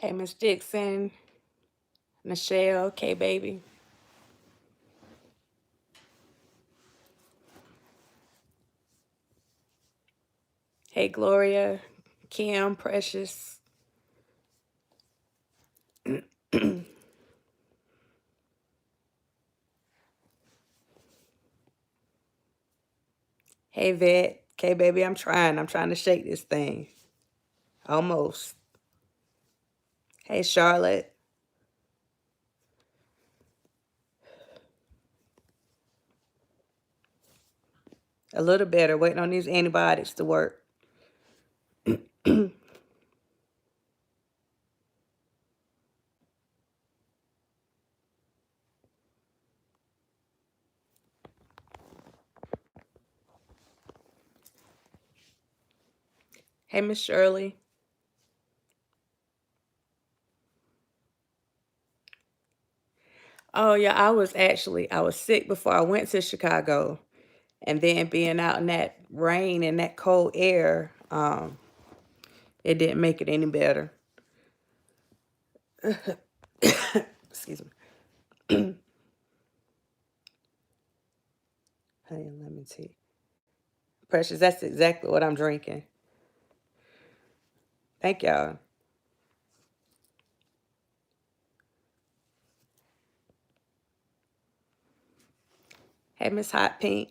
Hey, Miss Dixon, Michelle, K Baby. Hey, Gloria, Kim, Precious. Hey, Vet, K Baby. I'm trying. I'm trying to shake this thing. Almost. Hey, Charlotte. A little better. Waiting on these antibiotics to work. Hey, Miss Shirley. Oh yeah, I was sick before I went to Chicago, and then being out in that rain and that cold air, it didn't make it any better. Excuse me. Honey and lemon tea. Precious, that's exactly what I'm drinking. Thank y'all. Hey, Miss Hot Pink.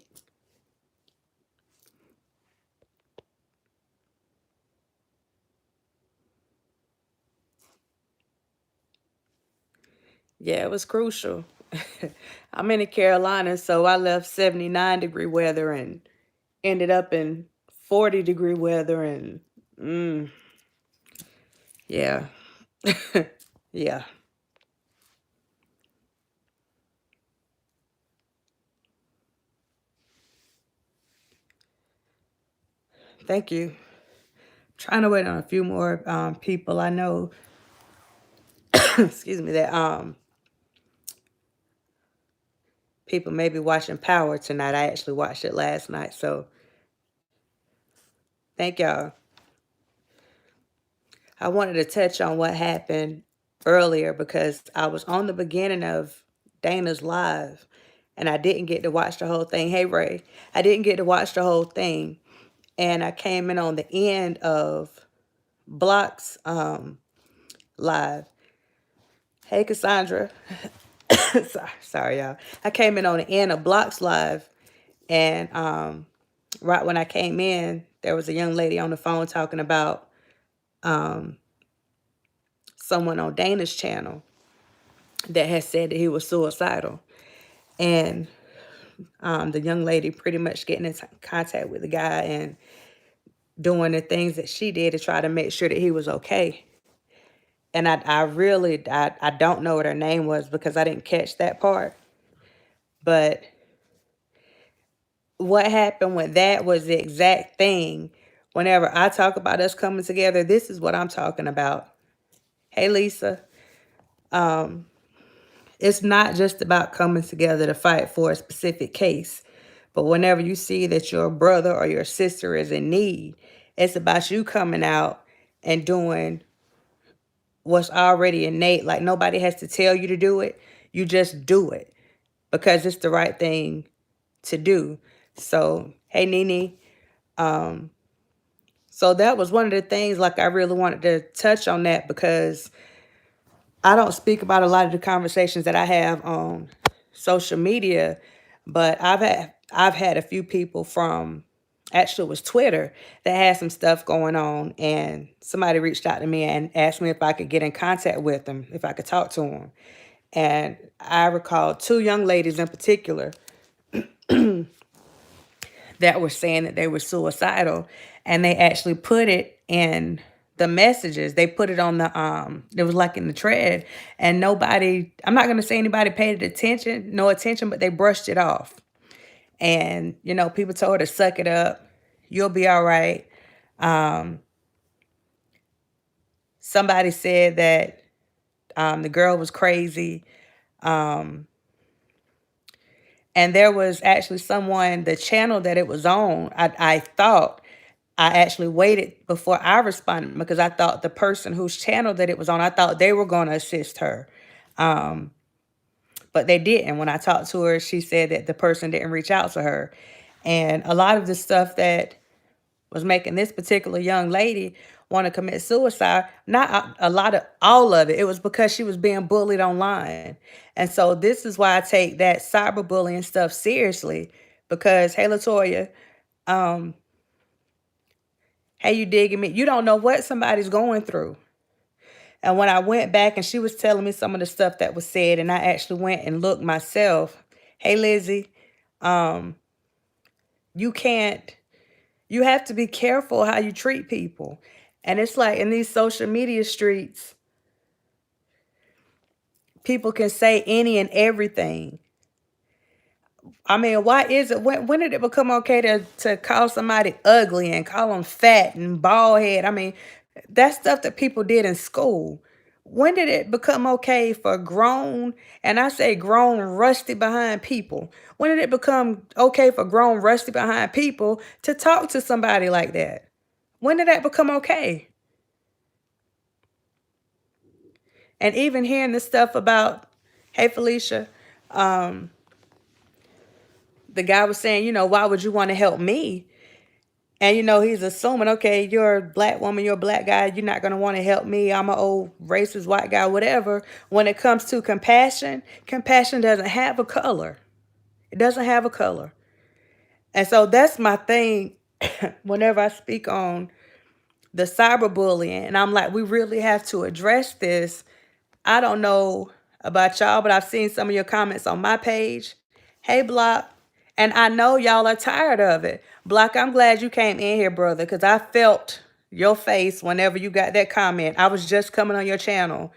Yeah, it was crucial. I'm in the Carolinas, so I left 79-degree weather and ended up in 40-degree weather, and yeah. Yeah. Thank you. Trying to wait on a few more people I know. Excuse me, that people may be watching Power tonight. I actually watched it last night, so thank y'all. I wanted to touch on what happened earlier because I was on the beginning of Dana's live and I didn't get to watch the whole thing. Hey, Ray, I didn't get to watch the whole thing. And I came in on the end of Block's live. Hey, Cassandra. Sorry, y'all. I came in on the end of Block's live, and right when I came in, there was a young lady on the phone talking about someone on Dana's channel that had said that he was suicidal. And the young lady pretty much getting in contact with the guy and doing the things that she did to try to make sure that he was okay. And I don't know what her name was because I didn't catch that part. But what happened with that was the exact thing. Whenever I talk about us coming together, this is what I'm talking about. Hey, Lisa. It's not just about coming together to fight for a specific case. But whenever you see that your brother or your sister is in need, it's about you coming out and doing what's already innate. Like nobody has to tell you to do it. You just do it because it's the right thing to do. So, hey, Nene. So that was one of the things, like, I really wanted to touch on that because I don't speak about a lot of the conversations that I have on social media, but I've had a few people from, actually it was Twitter, that had some stuff going on, and somebody reached out to me and asked me if I could get in contact with them, if I could talk to them. And I recall two young ladies in particular that were saying that they were suicidal, and they actually put it in the messages. They put it on the it was like in the thread, and nobody, I'm not gonna say anybody paid no attention, but they brushed it off. And people told her to suck it up, you'll be all right. Somebody said that the girl was crazy. And there was actually someone, the channel that it was on, I thought I actually waited before I responded because I thought the person whose channel that it was on, I thought they were going to assist her. Um, but they didn't. When I talked to her, she said that the person didn't reach out to her. And a lot of the stuff that was making this particular young lady want to commit suicide, not a lot of all of it. It was because she was being bullied online. And so this is why I take that cyberbullying stuff seriously because, hey, Latoya, um, hey, you digging me? You don't know what somebody's going through. And when I went back and she was telling me some of the stuff that was said, and I actually went and looked myself, hey, Lizzie, um, you can't, you have to be careful how you treat people. And it's like in these social media streets, people can say any and everything. I mean, why is it, when did it become okay to call somebody ugly and call them fat and bald head? I mean, that's stuff that people did in school. When did it become okay for grown, and I say grown, rusty behind people? When did it become okay for grown, rusty behind people to talk to somebody like that? When did that become okay? And even hearing the stuff about, hey, Felicia, um, the guy was saying, why would you want to help me? And he's assuming, okay, you're a black woman, you're a black guy, you're not gonna want to help me. I'm an old racist white guy, whatever. When it comes to compassion, compassion doesn't have a color. It doesn't have a color. And so that's my thing whenever I speak on the cyberbullying. And I'm like, we really have to address this. I don't know about y'all, but I've seen some of your comments on my page. Hey, Block. And I know y'all are tired of it. Block, I'm glad you came in here, brother, because I felt your face whenever you got that comment. I was just coming on your channel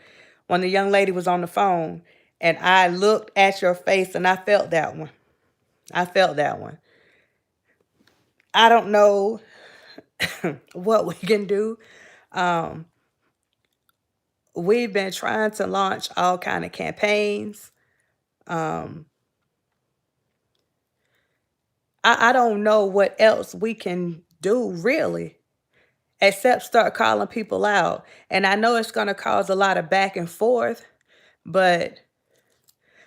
when the young lady was on the phone, and I looked at your face, and I felt that one. I felt that one. I don't know what we can do. Um, we've been trying to launch all kind of campaigns. Um, I don't know what else we can do really, except start calling people out. And I know it's going to cause a lot of back and forth, but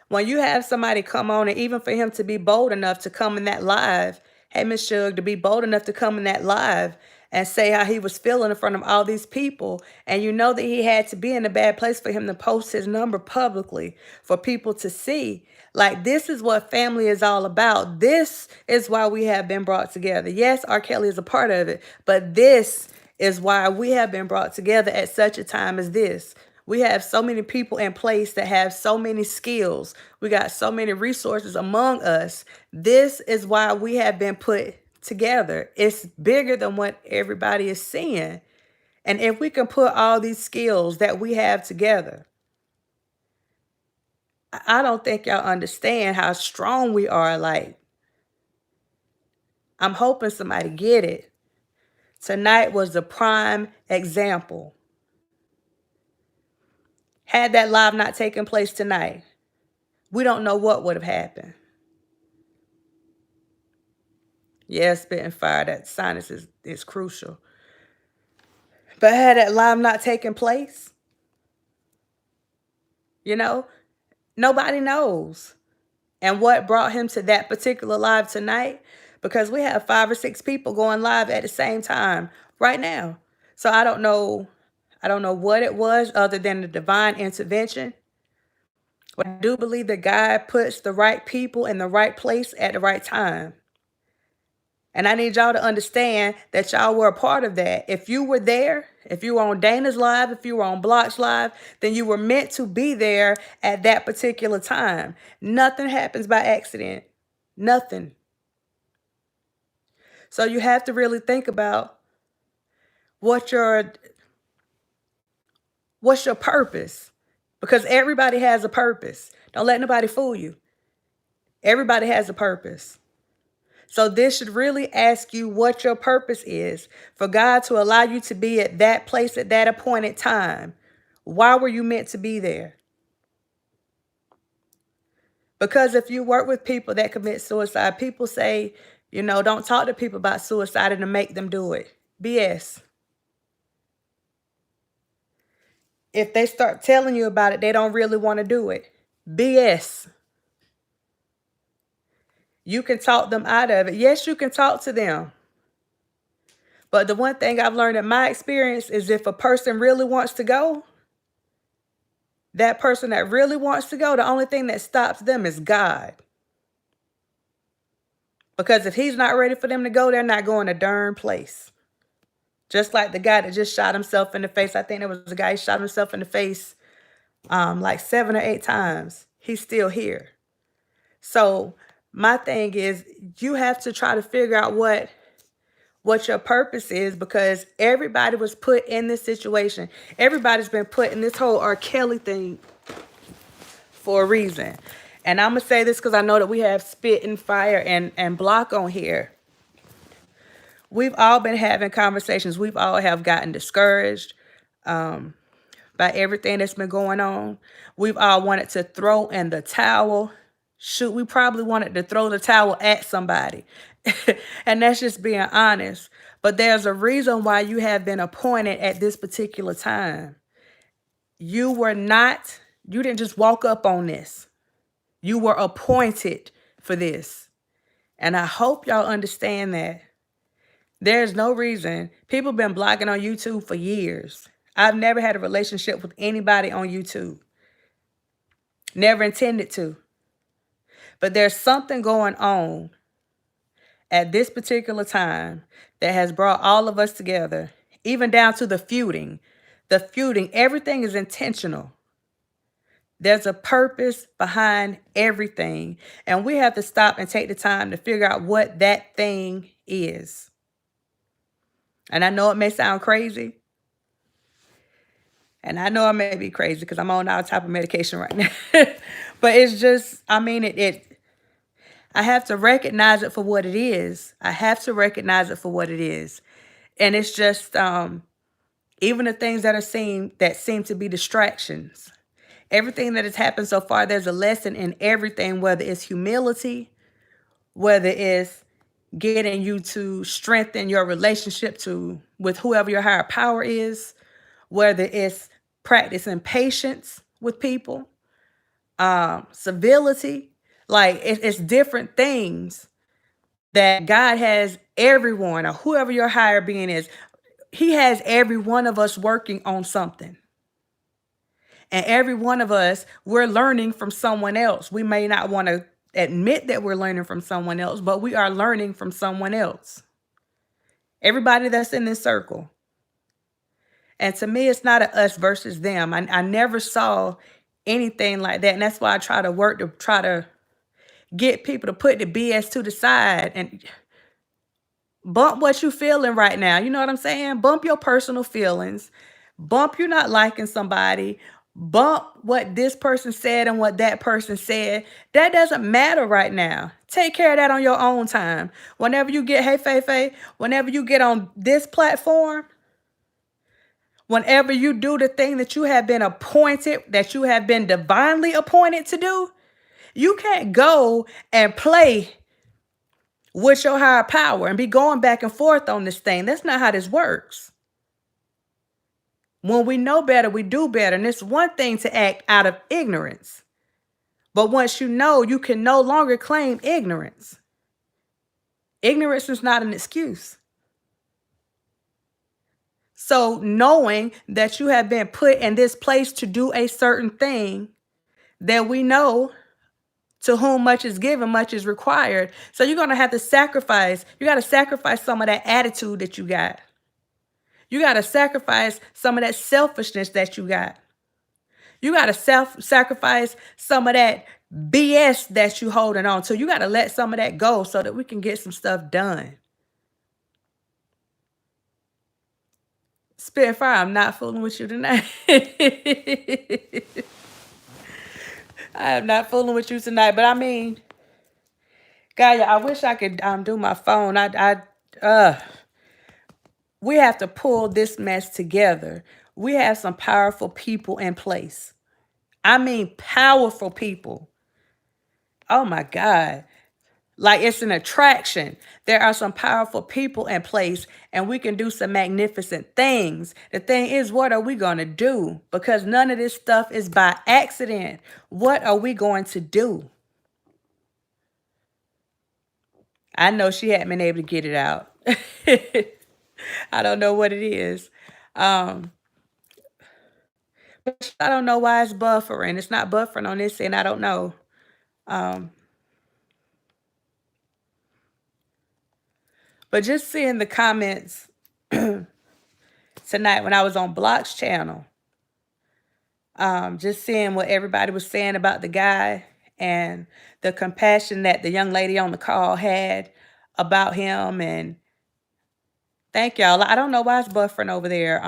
when you have somebody come on, and even for him to be bold enough to come in that live, hey, Miss Shug, to be bold enough to come in that live and say how he was feeling in front of all these people, and you know that he had to be in a bad place for him to post his number publicly for people to see. Like, this is what family is all about. This is why we have been brought together. Yes, R. Kelly is a part of it, but this is why we have been brought together at such a time as this. We have so many people in place that have so many skills. We got so many resources among us. This is why we have been put together. It's bigger than what everybody is seeing. And if we can put all these skills that we have together, I don't think y'all understand how strong we are. Like, I'm hoping somebody get it. Tonight was the prime example. Had that live not taken place tonight, we don't know what would have happened. Yeah, spitting fire, that sinus is crucial. But had that live not taken place, nobody knows. And what brought him to that particular live tonight? Because we have 5 or 6 people going live at the same time right now. So I don't know what it was other than the divine intervention. But I do believe that God puts the right people in the right place at the right time. And I need y'all to understand that y'all were a part of that. If you were there, if you were on Dana's live, if you were on Block's live, then you were meant to be there at that particular time. Nothing happens by accident. Nothing. So you have to really think about what's your purpose, because everybody has a purpose. Don't let nobody fool you. Everybody has a purpose. So this should really ask you what your purpose is for God to allow you to be at that place at that appointed time. Why were you meant to be there? Because if you work with people that commit suicide, people say, don't talk to people about suicide and to make them do it. BS. If they start telling you about it, they don't really want to do it. BS. You can talk them out of it. Yes, you can talk to them. But the one thing I've learned in my experience is if a person really wants to go, that person that really wants to go, the only thing that stops them is God. Because if he's not ready for them to go, they're not going a darn place. Just like the guy that just shot himself in the face. I think there was a guy who shot himself in the face like 7 or 8 times. He's still here. So my thing is you have to try to figure out what your purpose is, because everybody was put in this situation. Everybody's been put in this whole R. Kelly thing for a reason. And I'm going to say this because I know that we have Spit and Fire and Block on here. We've all been having conversations. We've all have gotten discouraged by everything that's been going on. We've all wanted to throw in the towel. Shoot, we probably wanted to throw the towel at somebody. And that's just being honest. But there's a reason why you have been appointed at this particular time. You didn't just walk up on this. You were appointed for this. And I hope y'all understand that. There's no reason. People have been blogging on YouTube for years. I've never had a relationship with anybody on YouTube. Never intended to. But there's something going on at this particular time that has brought all of us together, even down to the feuding. The feuding, everything is intentional. There's a purpose behind everything. And we have to stop and take the time to figure out what that thing is. And I know it may sound crazy. And I know I may be crazy because I'm on all type of medication right now. But it's just, I mean, I have to recognize it for what it is. I have to recognize it for what it is. And it's just, even the things that seem to be distractions. Everything that has happened so far, there's a lesson in everything, whether it's humility, whether it's getting you to strengthen your relationship with whoever your higher power is, whether it's practicing patience with people, civility. Like it's different things that God has everyone, or whoever your higher being is. He has every one of us working on something. And every one of us, we're learning from someone else. We may not want to admit that we're learning from someone else, but we are learning from someone else. Everybody that's in this circle. And to me, it's not a us versus them. I never saw anything like that. And that's why I try to get people to put the BS to the side and bump what you feeling right now. You know what I'm saying? Bump your personal feelings. Bump you not liking somebody. Bump what this person said and what that person said. That doesn't matter right now. Take care of that on your own time. Whenever you get, hey, Faye, whenever you get on this platform, whenever you do the thing that you have been appointed, that you have been divinely appointed to do, you can't go and play with your higher power and be going back and forth on this thing. That's not how this works. When we know better, we do better. And it's one thing to act out of ignorance. But once you know, you can no longer claim ignorance. Ignorance is not an excuse. So knowing that you have been put in this place to do a certain thing, that we know to whom much is given, much is required. So you're going to have to sacrifice. You got to sacrifice some of that attitude that you got. You got to sacrifice some of that selfishness that you got. You got to sacrifice some of that BS that you holding on to. You got to let some of that go so that we can get some stuff done. Spitfire, I'm not fooling with you tonight. I am not fooling with you tonight. But I mean, Gaia, I wish I could do my phone. We have to pull this mess together. We have some powerful people in place. I mean, powerful people. Oh my God. Like it's an attraction. There are some powerful people in place and we can do some magnificent things. The thing is, what are we going to do? Because none of this stuff is by accident. What are we going to do? I know she hadn't been able to get it out. I don't know what it is. Um, but I don't know why it's buffering. It's not buffering on this end. I don't know. Um, but just seeing the comments tonight when I was on Block's channel, just seeing what everybody was saying about the guy and the compassion that the young lady on the call had about him. And thank y'all. I don't know why it's buffering over there.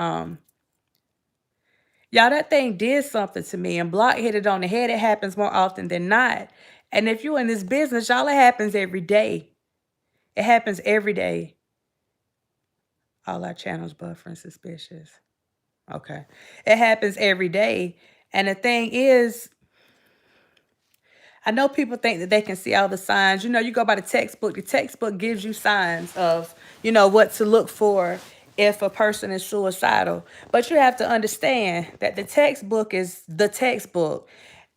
Y'all, that thing did something to me, and Block hit it on the head. It happens more often than not. And if you're in this business, y'all, it happens every day. It happens every day. All our channels buffering suspicious. Okay. It happens every day. And the thing is, I know people think that they can see all the signs. You know, you go by the textbook. The textbook gives you signs of, you know, what to look for if a person is suicidal. But you have to understand that the textbook is the textbook.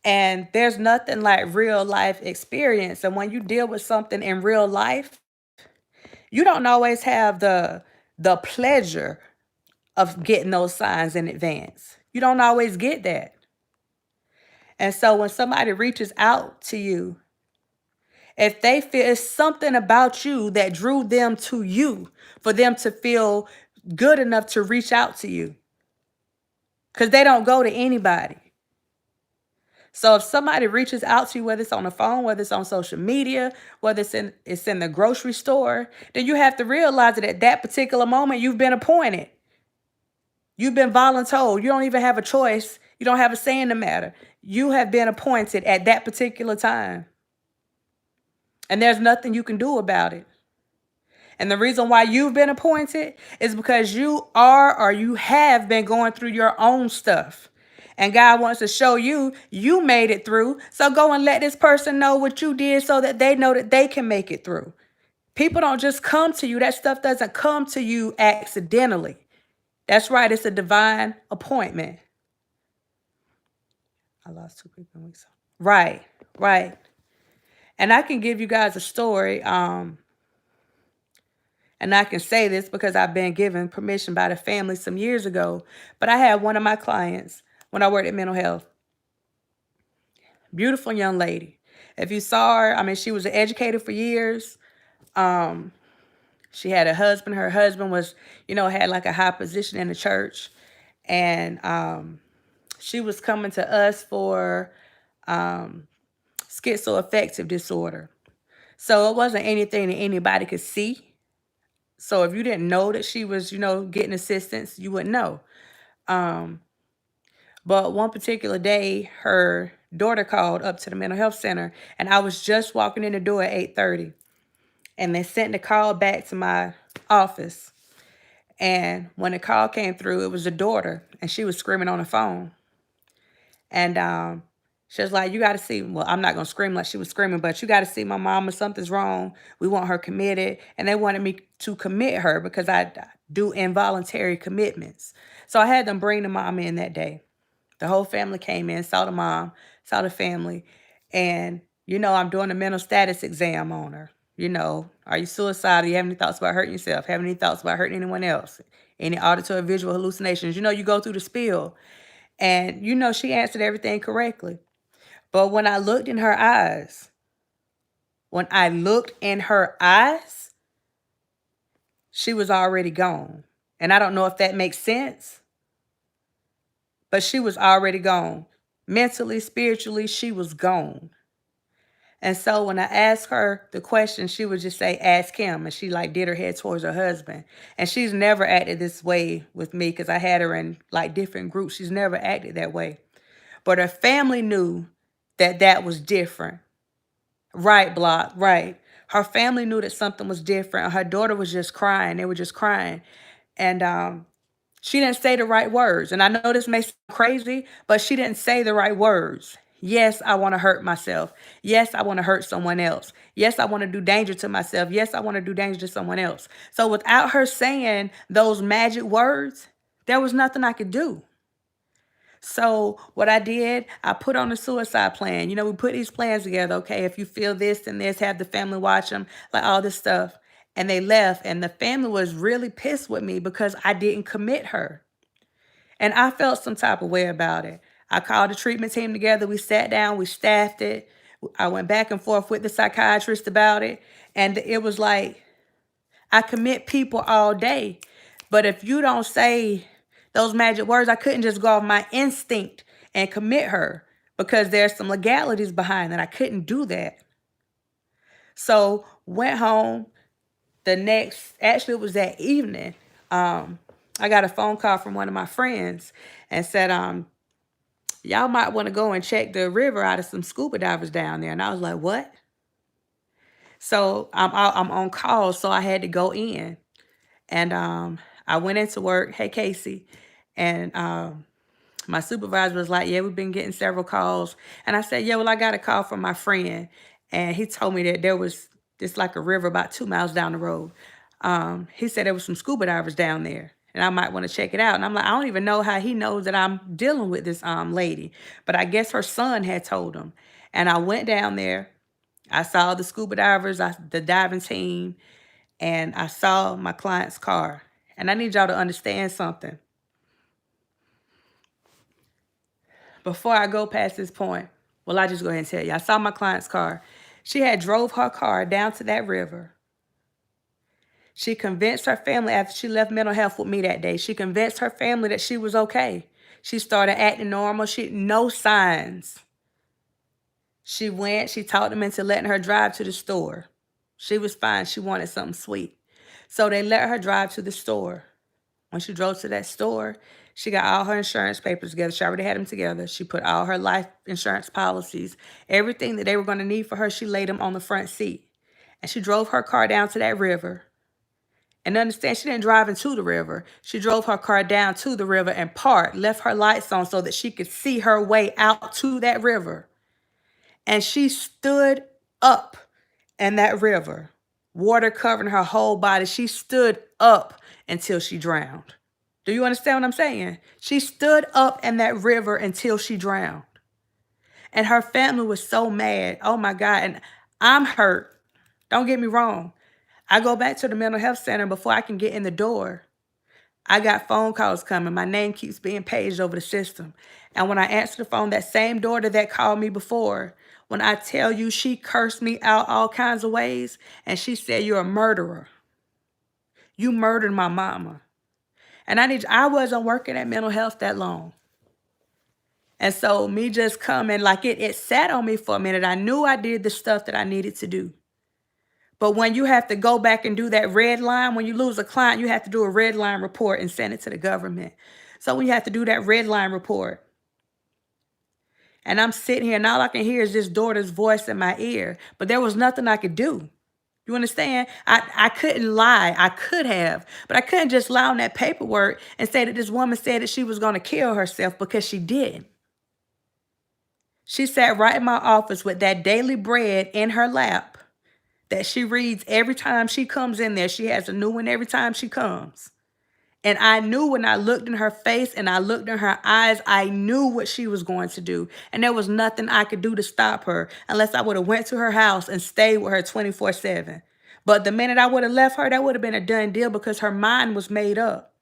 And there's nothing like real life experience. And when you deal with something in real life, you don't always have the pleasure of getting those signs in advance. You don't always get that. And so when somebody reaches out to you, if they feel it's something about you that drew them to you for them to feel good enough to reach out to you, because they don't go to anybody. So if somebody reaches out to you, whether it's on the phone, whether it's on social media, whether it's in the grocery store, then you have to realize that at that particular moment, you've been appointed. You've been voluntold. You don't even have a choice. You don't have a say in the matter. You have been appointed at that particular time. And there's nothing you can do about it. And the reason why you've been appointed is because you are or you have been going through your own stuff. And God wants to show you, you made it through. So go and let this person know what you did so that they know that they can make it through. People don't just come to you. That stuff doesn't come to you accidentally. That's right. It's a divine appointment. I lost 2 people in weeks. Right, right. And I can give you guys a story. And I can say this because I've been given permission by the family some years ago. But I had one of my clients when I worked at mental health. Beautiful young lady. If you saw her, I mean, she was an educator for years. She had a husband. Her husband was, you know, had like a high position in the church. And she was coming to us for schizoaffective disorder. So it wasn't anything that anybody could see. So if you didn't know that she was, you know, getting assistance, you wouldn't know. But one particular day, her daughter called up to the mental health center, and I was just walking in the door at 8:30. And they sent the call back to my office. And when the call came through, it was the daughter, and she was screaming on the phone. And she was like, you got to see, well, I'm not going to scream like she was screaming, but you got to see my mama. Something's wrong. We want her committed. And they wanted me to commit her because I do involuntary commitments. So I had them bring the mom in that day. The whole family came in, saw the mom, saw the family. And, you know, I'm doing a mental status exam on her. You know, are you suicidal? You have any thoughts about hurting yourself? Have any thoughts about hurting anyone else? Any auditory visual hallucinations? You know, you go through the spiel. And, you know, she answered everything correctly. But when I looked in her eyes, she was already gone. And I don't know if that makes sense, but she was already gone. Mentally, spiritually, she was gone. And so when I asked her the question, she would just say, ask him. And she like did her head towards her husband. And she's never acted this way with me because I had her in like different groups. She's never acted that way. But her family knew that that was different. Right, Block, right. Her family knew that something was different. Her daughter was just crying. They were just crying. And she didn't say the right words. And I know this may sound crazy, but she didn't say the right words. Yes, I want to hurt myself. Yes, I want to hurt someone else. Yes, I want to do danger to myself. Yes, I want to do danger to someone else. So without her saying those magic words, there was nothing I could do. So what I did, I put on a suicide plan. We put these plans together. Okay, if you feel this and this, have the family watch them, like all this stuff. And they left, and the family was really pissed with me because I didn't commit her. And I felt some type of way about it. I called the treatment team together. We sat down, we staffed it. I went back and forth with the psychiatrist about it. And it was like, I commit people all day. But if you don't say those magic words, I couldn't just go off my instinct and commit her because there's some legalities behind it. I couldn't do that. So went home actually it was that evening. I got a phone call from one of my friends and said, y'all might want to go and check the river out of some scuba divers down there. And I was like, what? So I'm on call, so I had to go in. And I went into work, hey, Casey. And my supervisor was like, yeah, we've been getting several calls. And I said, yeah, well, I got a call from my friend. And he told me that there was just like a river about 2 miles down the road. He said there was some scuba divers down there and I might want to check it out. And I'm like, I don't even know how he knows that I'm dealing with this lady. But I guess her son had told him. And I went down there. I saw the scuba divers, the diving team, and I saw my client's car. And I need y'all to understand something. Before I go past this point, well, I just go ahead and tell you. I saw my client's car. She had drove her car down to that river. She convinced her family after she left mental health with me that day. She convinced her family that she was okay. She started acting normal. No signs. She went, she talked them into letting her drive to the store. She was fine. She wanted something sweet. So they let her drive to the store. When she drove to that store, she got all her insurance papers together. She already had them together. She put all her life insurance policies, everything that they were going to need for her, she laid them on the front seat. And she drove her car down to that river. And understand, she didn't drive into the river. She drove her car down to the river and parked, left her lights on so that she could see her way out to that river. And she stood up in that river, water covering her whole body. She stood up until she drowned. Do you understand what I'm saying? She stood up in that river until she drowned. And her family was so mad. Oh my God. And I'm hurt. Don't get me wrong. I go back to the mental health center before I can get in the door. I got phone calls coming. My name keeps being paged over the system. And when I answer the phone, that same daughter that called me before, when I tell you she cursed me out all kinds of ways, and she said, you're a murderer. You murdered my mama. And I wasn't working at mental health that long. And so me just coming, like it sat on me for a minute. I knew I did the stuff that I needed to do. But when you have to go back and do that red line, when you lose a client, you have to do a red line report and send it to the government. So when you have to do that red line report, and I'm sitting here and all I can hear is this daughter's voice in my ear, but there was nothing I could do. You understand? I couldn't lie. I could have, but I couldn't just lie on that paperwork and say that this woman said that she was going to kill herself because she didn't. She sat right in my office with that daily bread in her lap that she reads every time she comes in there. She has a new one every time she comes. And I knew when I looked in her face and I looked in her eyes, I knew what she was going to do. And there was nothing I could do to stop her unless I would have went to her house and stayed with her 24/7. But the minute I would have left her, that would have been a done deal because her mind was made up.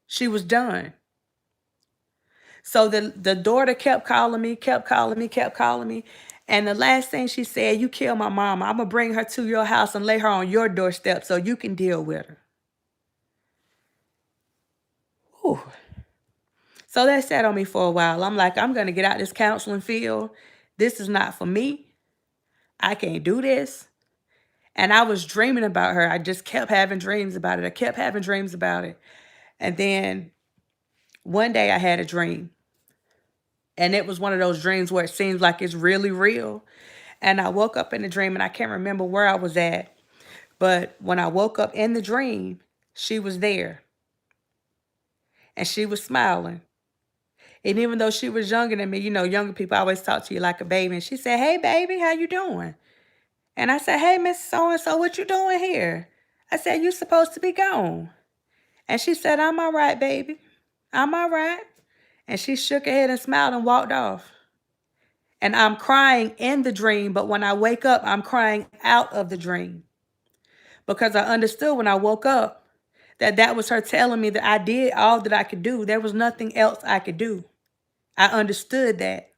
She was done. So the daughter kept calling me, kept calling me, kept calling me. And the last thing she said, you killed my mama. I'm going to bring her to your house and lay her on your doorstep so you can deal with her. Whew. So that sat on me for a while. I'm like, I'm going to get out this counseling field. This is not for me. I can't do this. And I was dreaming about her. I just kept having dreams about it. I kept having dreams about it. And then one day I had a dream. And it was one of those dreams where it seems like it's really real. And I woke up in the dream and I can't remember where I was at. But when I woke up in the dream, she was there. And she was smiling. And even though she was younger than me, younger people always talk to you like a baby. And she said, "Hey, baby, how you doing?" And I said, "Hey, Miss So-and-so, what you doing here?" I said, "You supposed to be gone." And she said, "I'm all right, baby. I'm all right." And she shook her head and smiled and walked off. And I'm crying in the dream, but when I wake up, I'm crying out of the dream. Because I understood when I woke up that that was her telling me that I did all that I could do. There was nothing else I could do. I understood that.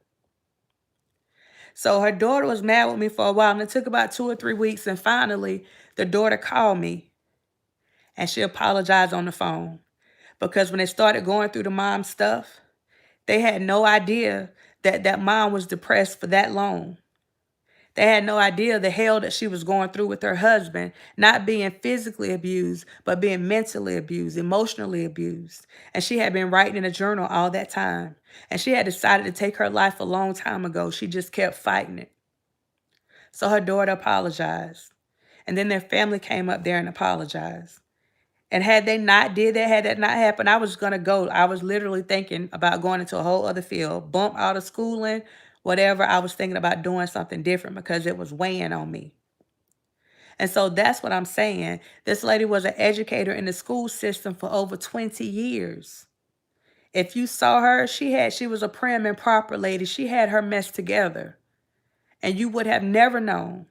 So her daughter was mad with me for a while, and it took about 2 or 3 weeks. And finally, the daughter called me and she apologized on the phone. Because when they started going through the mom stuff, they had no idea that that mom was depressed for that long. They had no idea the hell that she was going through with her husband, not being physically abused, but being mentally abused, emotionally abused. And she had been writing in a journal all that time. And she had decided to take her life a long time ago. She just kept fighting it. So her daughter apologized. And then their family came up there and apologized. And had they not did that, had that not happened, I was going to go. I was literally thinking about going into a whole other field, bump out of schooling, whatever. I was thinking about doing something different because it was weighing on me. And so that's what I'm saying. This lady was an educator in the school system for over 20 years. If you saw her, she was a prim and proper lady. She had her mess together. And you would have never known.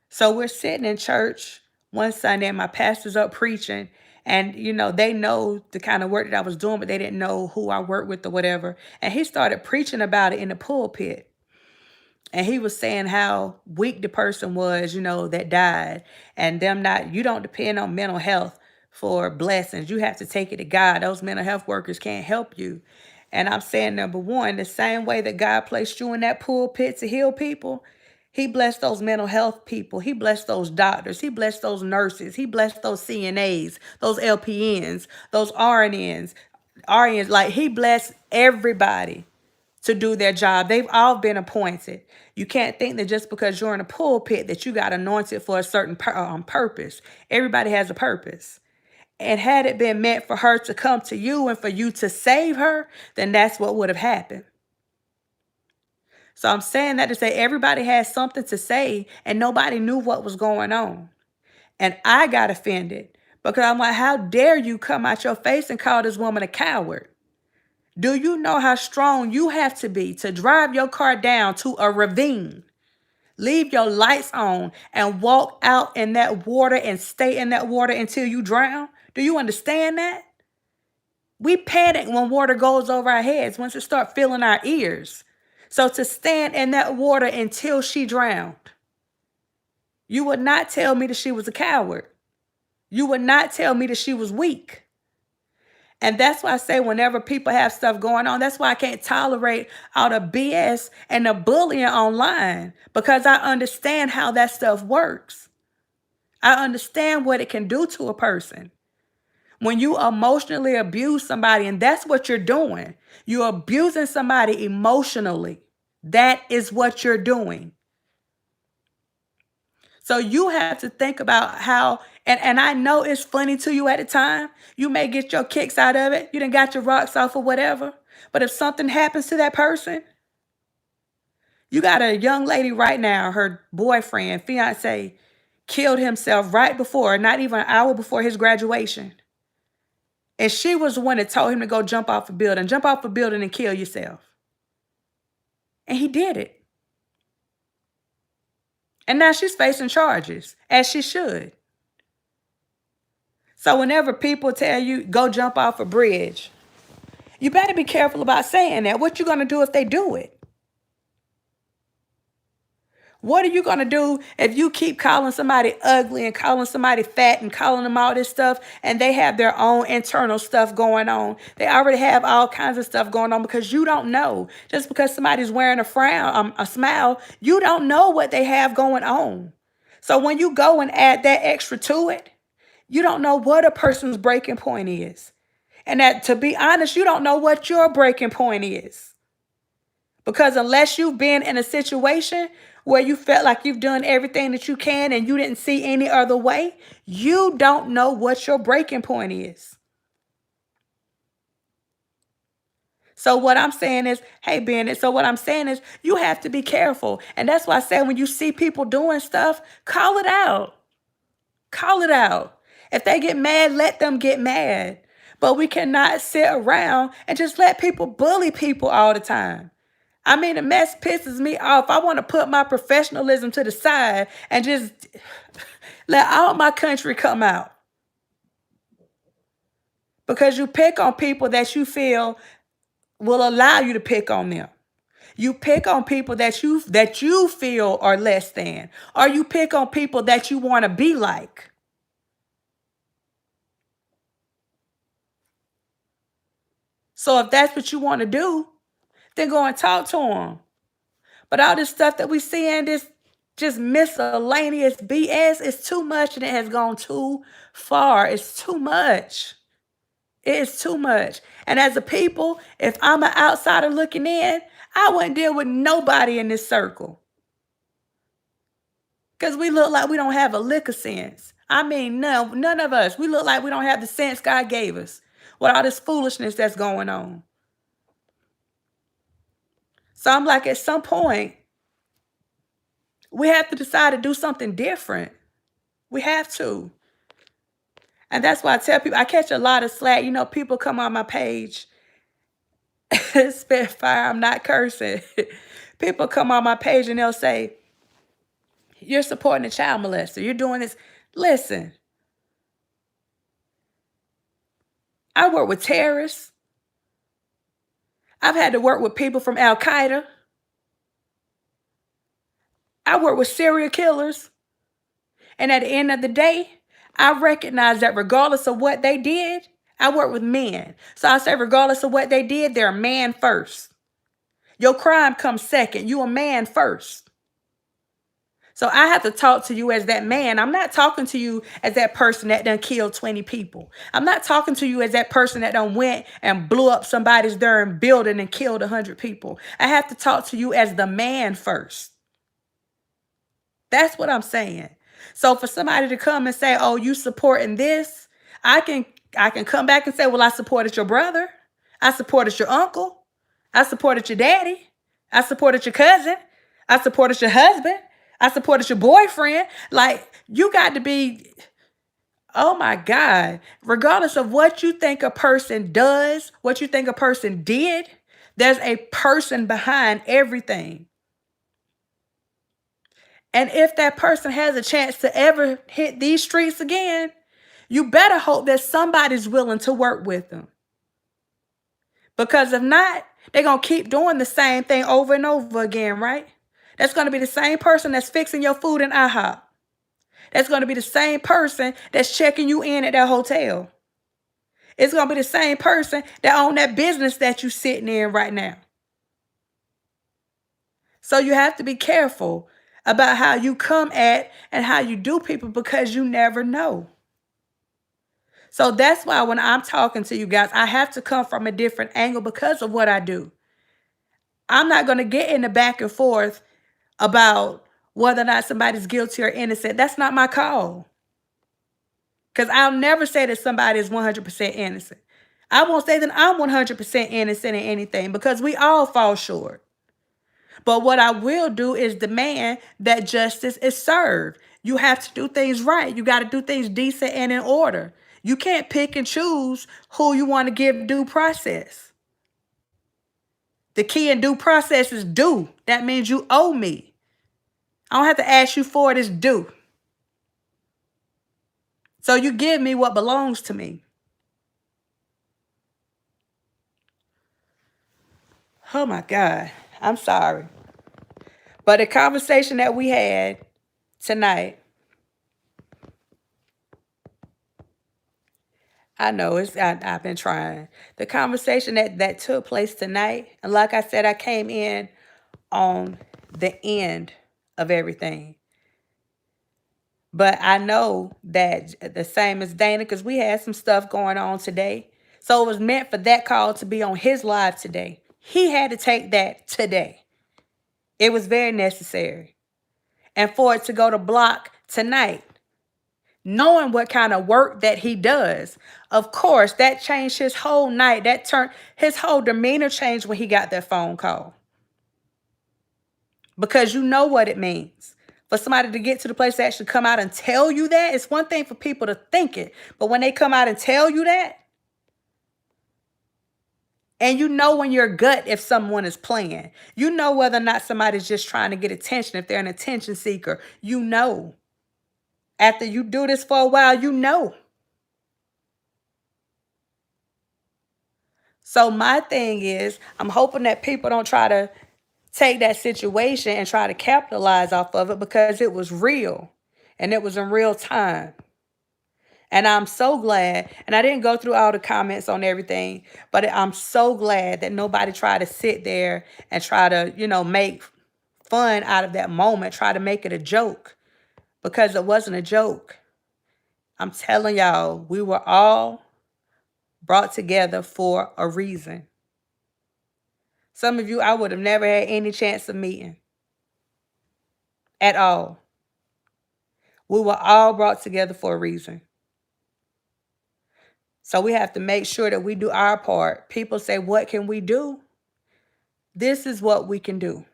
So we're sitting in church one Sunday and my pastor's up preaching. And, they know the kind of work that I was doing, but they didn't know who I worked with or whatever. And he started preaching about it in the pulpit. And he was saying how weak the person was, that died. And you don't depend on mental health for blessings. You have to take it to God. Those mental health workers can't help you. And I'm saying, number one, the same way that God placed you in that pulpit to heal people, he blessed those mental health people. He blessed those doctors. He blessed those nurses. He blessed those CNAs, those LPNs, those RNs. Like, he blessed everybody to do their job. They've all been appointed. You can't think that just because you're in a pulpit that you got anointed for a certain purpose. Everybody has a purpose. And had it been meant for her to come to you and for you to save her, then that's what would have happened. So I'm saying that to say everybody has something to say and nobody knew what was going on. And I got offended because I'm like, how dare you come out your face and call this woman a coward? Do you know how strong you have to be to drive your car down to a ravine, leave your lights on, and walk out in that water and stay in that water until you drown? Do you understand that? We panic when water goes over our heads, once it starts filling our ears. So to stand in that water until she drowned, you would not tell me that she was a coward. You would not tell me that she was weak. And that's why I say whenever people have stuff going on, that's why I can't tolerate all the BS and the bullying online, because I understand how that stuff works. I understand what it can do to a person. When you emotionally abuse somebody, and that's what you're doing, you're abusing somebody emotionally. That is what you're doing. So you have to think about how, and I know it's funny to you at the time. You may get your kicks out of it. You done got your rocks off or whatever. But if something happens to that person, you got a young lady right now, her boyfriend, fiance, killed himself right before, not even an hour before his graduation. And she was the one that told him to go jump off a building and kill yourself. And he did it. And now she's facing charges, as she should. So whenever people tell you, go jump off a bridge, you better be careful about saying that. What you going to do if they do it? What are you going to do if you keep calling somebody ugly and calling somebody fat and calling them all this stuff, and they have their own internal stuff going on? They already have all kinds of stuff going on because you don't know. Just because somebody's wearing a smile, you don't know what they have going on. So when you go and add that extra to it, you don't know what a person's breaking point is. And that, to be honest, you don't know what your breaking point is. Because unless you've been in a situation where you felt like you've done everything that you can and you didn't see any other way, you don't know what your breaking point is. So what I'm saying is, hey, Bennett, so what I'm saying is you have to be careful. And that's why I say when you see people doing stuff, call it out. Call it out. If they get mad, let them get mad. But we cannot sit around and just let people bully people all the time. I mean, the mess pisses me off. I want to put my professionalism to the side and just let all my country come out. Because you pick on people that you feel will allow you to pick on them. You pick on people that you feel are less than, or you pick on people that you want to be like. So if that's what you want to do, then go and talk to them. But all this stuff that we see in this just miscellaneous BS is too much, and it has gone too far. It's too much. It is too much. And as a people, if I'm an outsider looking in, I wouldn't deal with nobody in this circle. Because we look like we don't have a lick of sense. I mean, none of us. We look like we don't have the sense God gave us with all this foolishness that's going on. So I'm like, at some point, we have to decide to do something different. We have to. And that's why I tell people, I catch a lot of slack. You know, people come on my page, Spitfire, I'm not cursing. People come on my page and they'll say, you're supporting a child molester. You're doing this. Listen, I work with terrorists. I've had to work with people from Al Qaeda. I work with serial killers. And at the end of the day, I recognize that regardless of what they did, I work with men. So I say regardless of what they did, they're a man first. Your crime comes second. You a man first. So I have to talk to you as that man. I'm not talking to you as that person that done killed 20 people. I'm not talking to you as that person that done went and blew up somebody's darn building and killed 100 people. I have to talk to you as the man first. That's what I'm saying. So for somebody to come and say, oh, you supporting this, I can come back and say, well, I supported your brother. I supported your uncle. I supported your daddy. I supported your cousin. I supported your husband. I supported your boyfriend. Like, you got to be, oh my God, regardless of what you think a person does, what you think a person did, there's a person behind everything. And if that person has a chance to ever hit these streets again, you better hope that somebody's willing to work with them. Because if not, they're going to keep doing the same thing over and over again, right? That's going to be the same person that's fixing your food in IHOP. That's going to be the same person that's checking you in at that hotel. It's going to be the same person that owns that business that you're sitting in right now. So you have to be careful about how you come at and how you do people, because you never know. So that's why when I'm talking to you guys, I have to come from a different angle because of what I do. I'm not going to get in the back and forth about whether or not somebody's guilty or innocent. That's not my call. Because I'll never say that somebody is 100% innocent. I won't say that I'm 100% innocent in anything, because we all fall short. But what I will do is demand that justice is served. You have to do things right. You got to do things decent and in order. You can't pick and choose who you want to give due process. The key in due process is due. That means you owe me. I don't have to ask you for it. It's due. So you give me what belongs to me. Oh my God. I'm sorry. But the conversation that we had tonight, I know I've been trying. The conversation that took place tonight, and like I said, I came in on the end of everything. But I know that the same as Dana, because we had some stuff going on today. So it was meant for that call to be on his live today. He had to take that today. It was very necessary. And for it to go to block tonight, knowing what kind of work that he does. Of course, that changed his whole night. That turned his whole demeanor changed when he got that phone call. Because you know what it means. For somebody to get to the place to actually come out and tell you that, it's one thing for people to think it. But when they come out and tell you that, and you know in your gut if someone is playing. You know whether or not somebody's just trying to get attention, if they're an attention seeker. You know. After you do this for a while, you know. So my thing is, I'm hoping that people don't try to take that situation and try to capitalize off of it, because it was real and it was in real time. And I'm so glad, and I didn't go through all the comments on everything, but I'm so glad that nobody tried to sit there and try to, make fun out of that moment, try to make it a joke, because it wasn't a joke. I'm telling y'all, we were all brought together for a reason. Some of you, I would have never had any chance of meeting at all. We were all brought together for a reason. So we have to make sure that we do our part. People say, what can we do? This is what we can do.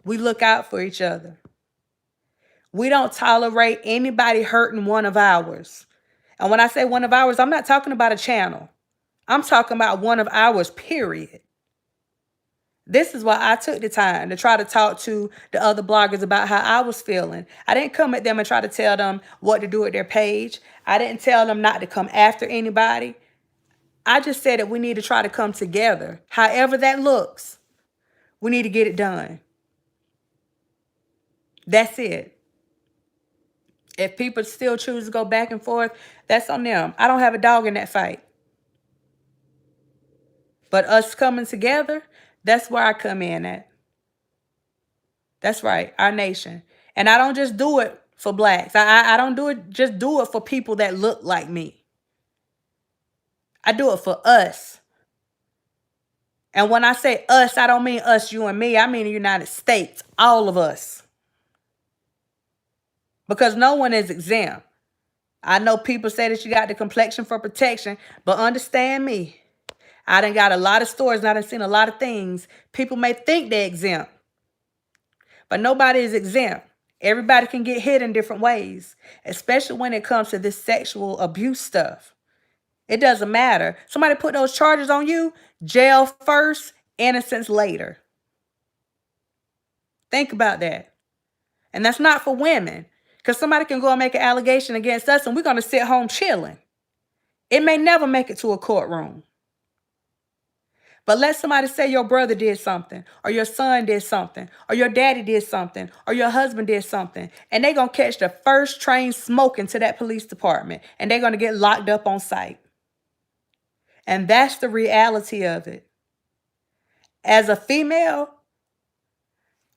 We look out for each other. We don't tolerate anybody hurting one of ours. And when I say one of ours, I'm not talking about a channel. I'm talking about one of ours, period. This is why I took the time to try to talk to the other bloggers about how I was feeling. I didn't come at them and try to tell them what to do with their page. I didn't tell them not to come after anybody. I just said that we need to try to come together. However that looks, we need to get it done. That's it. If people still choose to go back and forth, that's on them. I don't have a dog in that fight. But us coming together, that's where I come in at. That's right, our nation. And I don't just do it for blacks. I don't just do it for people that look like me. I do it for us. And when I say us, I don't mean us, you and me. I mean the United States, all of us. Because no one is exempt. I know people say that you got the complexion for protection, but understand me. I done got a lot of stories and I done seen a lot of things. People may think they're exempt, but nobody is exempt. Everybody can get hit in different ways, especially when it comes to this sexual abuse stuff. It doesn't matter. Somebody put those charges on you, jail first, innocence later. Think about that. And that's not for women, because somebody can go and make an allegation against us and we're going to sit home chilling. It may never make it to a courtroom. But let somebody say your brother did something, or your son did something, or your daddy did something, or your husband did something, and they're going to catch the first train smoking to that police department, and they're going to get locked up on sight. And that's the reality of it. As a female,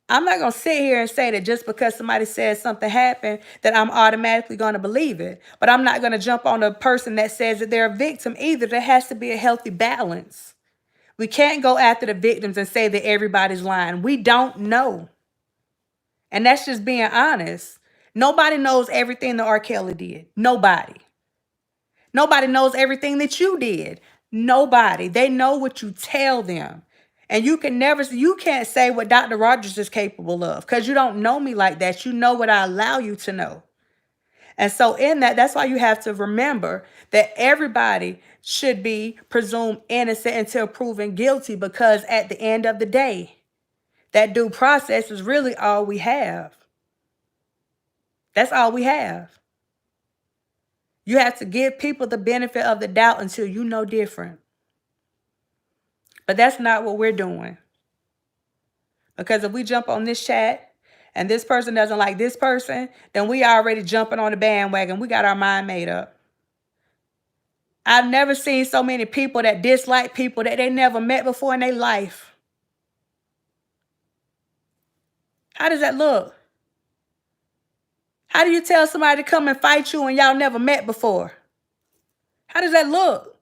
I'm not going to sit here and say that just because somebody says something happened that I'm automatically going to believe it. But I'm not going to jump on a person that says that they're a victim either. There has to be a healthy balance. We can't go after the victims and say that everybody's lying. We don't know. And that's just being honest. Nobody knows everything that R. Kelly did. Nobody. Nobody knows everything that you did. Nobody. They know what you tell them. And you can't say what Dr. Rogers is capable of, because you don't know me like that. You know what I allow you to know. And so in that's why you have to remember that everybody should be presumed innocent until proven guilty, because at the end of the day, that due process is really all we have. That's all we have. You have to give people the benefit of the doubt until you know different. But that's not what we're doing. Because if we jump on this chat and this person doesn't like this person, then we already jumping on the bandwagon. We got our mind made up. I've never seen so many people that dislike people that they never met before in their life. How does that look? How do you tell somebody to come and fight you and y'all never met before? How does that look?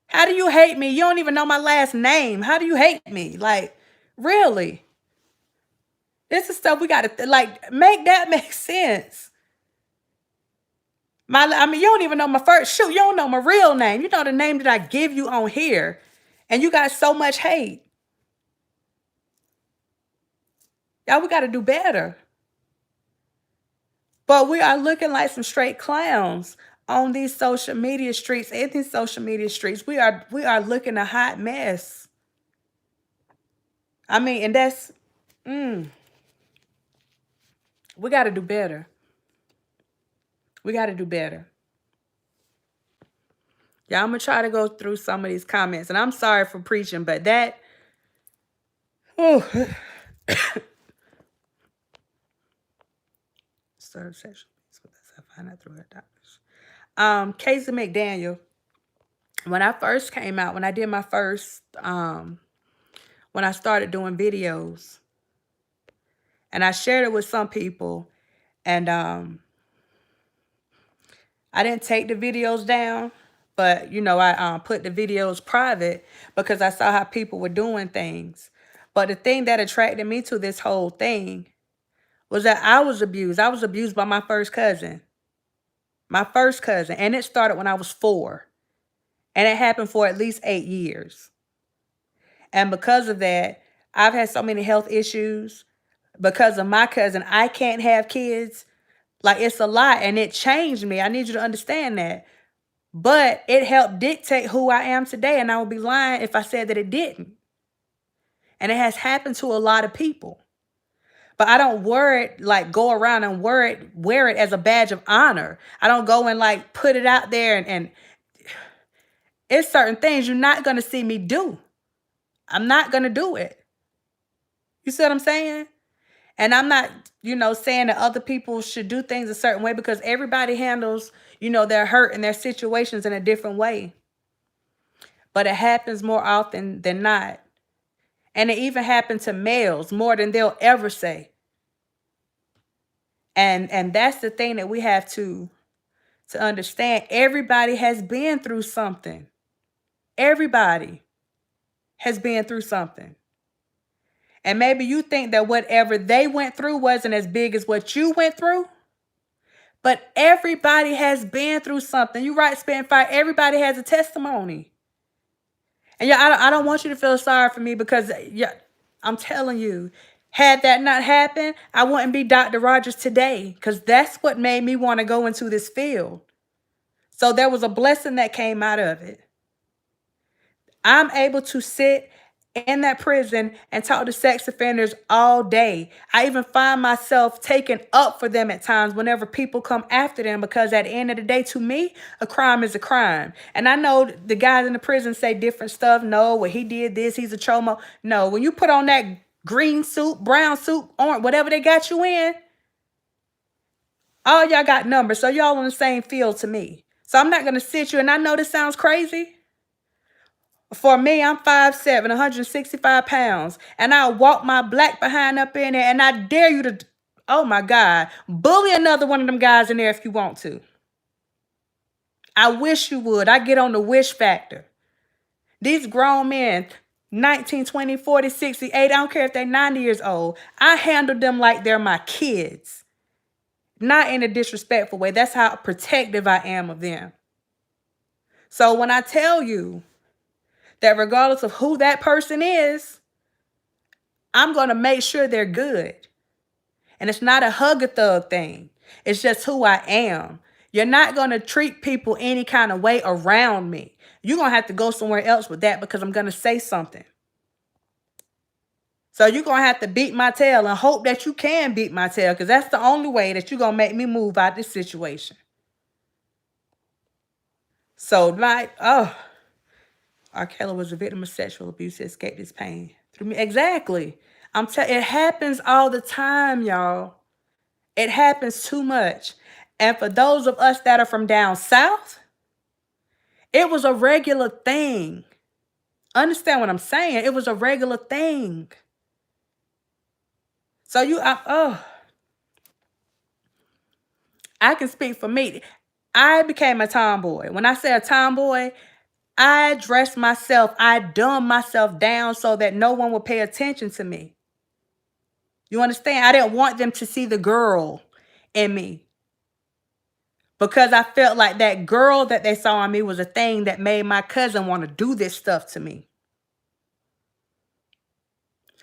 How do you hate me? You don't even know my last name. How do you hate me? Like, really? This is stuff we got to like make that make sense. I mean, you don't even know my first shoot. You don't know my real name. You know the name that I give you on here, and you got so much hate. Y'all, we got to do better. But we are looking like some straight clowns on these social media streets. In these social media streets, we are looking a hot mess. I mean, and that's we got to do better. We got to do better. Yeah, I'm gonna try to go through some of these comments, and I'm sorry for preaching, but that, oh, serve sexual abuse with us. I find out through her doctors. Casey McDaniel. When I first came out, when I did my first, when I started doing videos, and I shared it with some people, and I didn't take the videos down, but, you know, I put the videos private because I saw how people were doing things. But the thing that attracted me to this whole thing was that I was abused. I was abused by my first cousin. My first cousin. And it started when I was 4. And it happened for at least 8 years. And because of that, I've had so many health issues. Because of my cousin, I can't have kids. Like, it's a lot, and it changed me. I need you to understand that. But it helped dictate who I am today, and I would be lying if I said that it didn't. And it has happened to a lot of people. But I don't wear it, like go around and wear it as a badge of honor. I don't go and like put it out there and it's certain things you're not going to see me do. I'm not going to do it. You see what I'm saying? And I'm not, you know, saying that other people should do things a certain way because everybody handles, you know, their hurt and their situations in a different way. But it happens more often than not. And it even happened to males more than they'll ever say. And that's the thing that we have to understand. Everybody has been through something. Everybody has been through something. And maybe you think that whatever they went through wasn't as big as what you went through. But everybody has been through something. You're right, Spitfire. Everybody has a testimony. And yeah, I don't want you to feel sorry for me because yeah, I'm telling you, had that not happened, I wouldn't be Dr. Rogers today because that's what made me want to go into this field. So there was a blessing that came out of it. I'm able to sit in that prison and talk to sex offenders all day. I even find myself taking up for them at times whenever people come after them because at the end of the day, to me, a crime is a crime. And I know the guys in the prison say different stuff. No, well, he did this, he's a chomo. No, when you put on that green suit, brown suit, orange, whatever they got you in, all y'all got numbers. So y'all on the same field to me. So I'm not going to sit you, and I know this sounds crazy. For me, I'm 5'7", 165 pounds, and I'll walk my black behind up in there, and I dare you to, oh my God, bully another one of them guys in there if you want to. I wish you would. I get on the wish factor. These grown men, 19, 20, 40, 60, 80, I don't care if they're 90 years old, I handle them like they're my kids. Not in a disrespectful way. That's how protective I am of them. So when I tell you that regardless of who that person is, I'm going to make sure they're good. And it's not a hug-a-thug thing. It's just who I am. You're not going to treat people any kind of way around me. You're going to have to go somewhere else with that because I'm going to say something. So you're going to have to beat my tail and hope that you can beat my tail because that's the only way that you're going to make me move out this situation. So like, oh, R. Kelly was a victim of sexual abuse to escape this pain through me. Exactly. It happens all the time, y'all. It happens too much. And for those of us that are from down south, it was a regular thing. Understand what I'm saying? It was a regular thing. So I can speak for me. I became a tomboy. When I say a tomboy, I dressed myself, I dumbed myself down so that no one would pay attention to me. You understand? I didn't want them to see the girl in me because I felt like that girl that they saw in me was a thing that made my cousin want to do this stuff to me.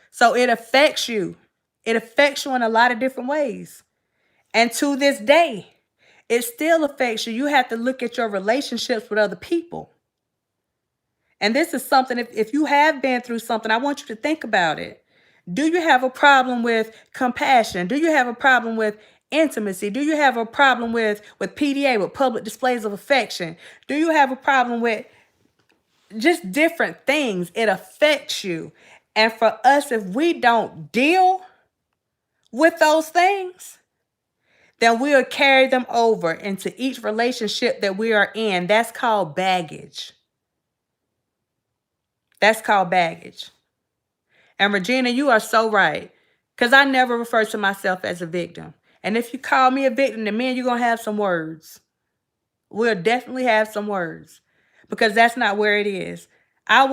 So it affects you. It affects you in a lot of different ways. And to this day, it still affects you. You have to look at your relationships with other people. And this is something, if you have been through something, I want you to think about it. Do you have a problem with compassion? Do you have a problem with intimacy? Do you have a problem with PDA, with public displays of affection? Do you have a problem with just different things? It affects you. And for us, if we don't deal with those things, then we'll carry them over into each relationship that we are in. That's called baggage. That's called baggage. And Regina, you are so right. Because I never refer to myself as a victim. And if you call me a victim, then me and you're going to have some words. We'll definitely have some words. Because that's not where it is. That's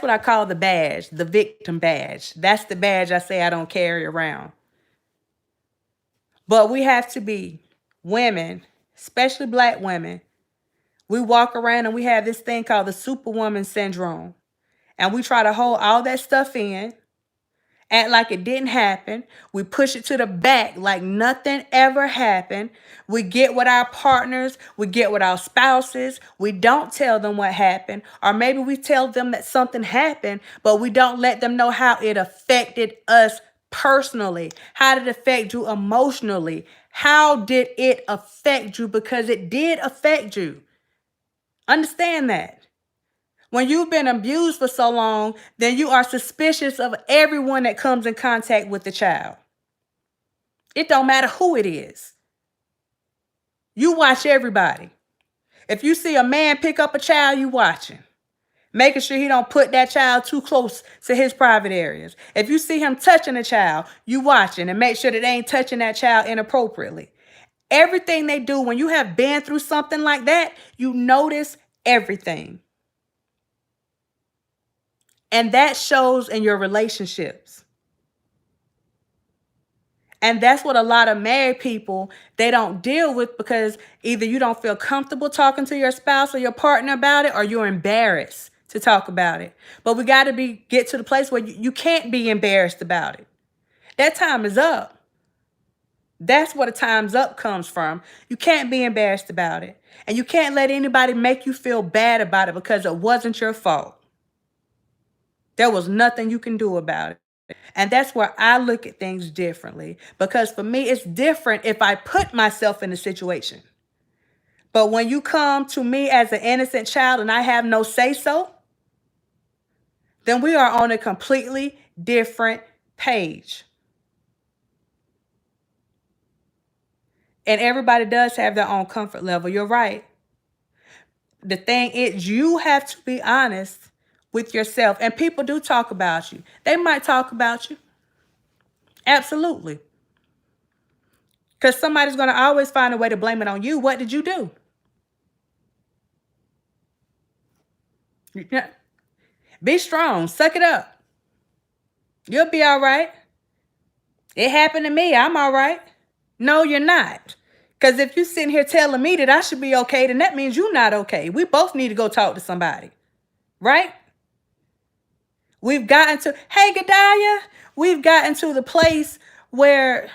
what I call the badge, the victim badge. That's the badge I say I don't carry around. But we have to be women, especially Black women. We walk around and we have this thing called the superwoman syndrome. And we try to hold all that stuff in, act like it didn't happen. We push it to the back like nothing ever happened. We get with our partners. We get with our spouses. We don't tell them what happened. Or maybe we tell them that something happened, but we don't let them know how it affected us personally. How did it affect you emotionally? How did it affect you? Because it did affect you. Understand that. When you've been abused for so long, then you are suspicious of everyone that comes in contact with the child. It don't matter who it is. You watch everybody. If you see a man pick up a child, you watching. Making sure he don't put that child too close to his private areas. If you see him touching a child, you watching and make sure that they ain't touching that child inappropriately. Everything they do, when you have been through something like that, you notice everything. And that shows in your relationships. And that's what a lot of married people, they don't deal with because either you don't feel comfortable talking to your spouse or your partner about it, or you're embarrassed to talk about it. But we got to get to the place where you can't be embarrassed about it. That time is up. That's where the time's up comes from. You can't be embarrassed about it. And you can't let anybody make you feel bad about it because it wasn't your fault. There was nothing you can do about it. And that's where I look at things differently. Because for me, it's different if I put myself in a situation. But when you come to me as an innocent child and I have no say-so, then we are on a completely different page. And everybody does have their own comfort level. You're right. The thing is, you have to be honest with yourself. And people do talk about you. They might talk about you. Absolutely. Because somebody's going to always find a way to blame it on you. What did you do? Be strong. Suck it up. You'll be all right. It happened to me. I'm all right. No, you're not. Because if you're sitting here telling me that I should be okay, then that means you're not okay. We both need to go talk to somebody. Right? We've gotten to, hey, Gadiah, we've gotten to the place where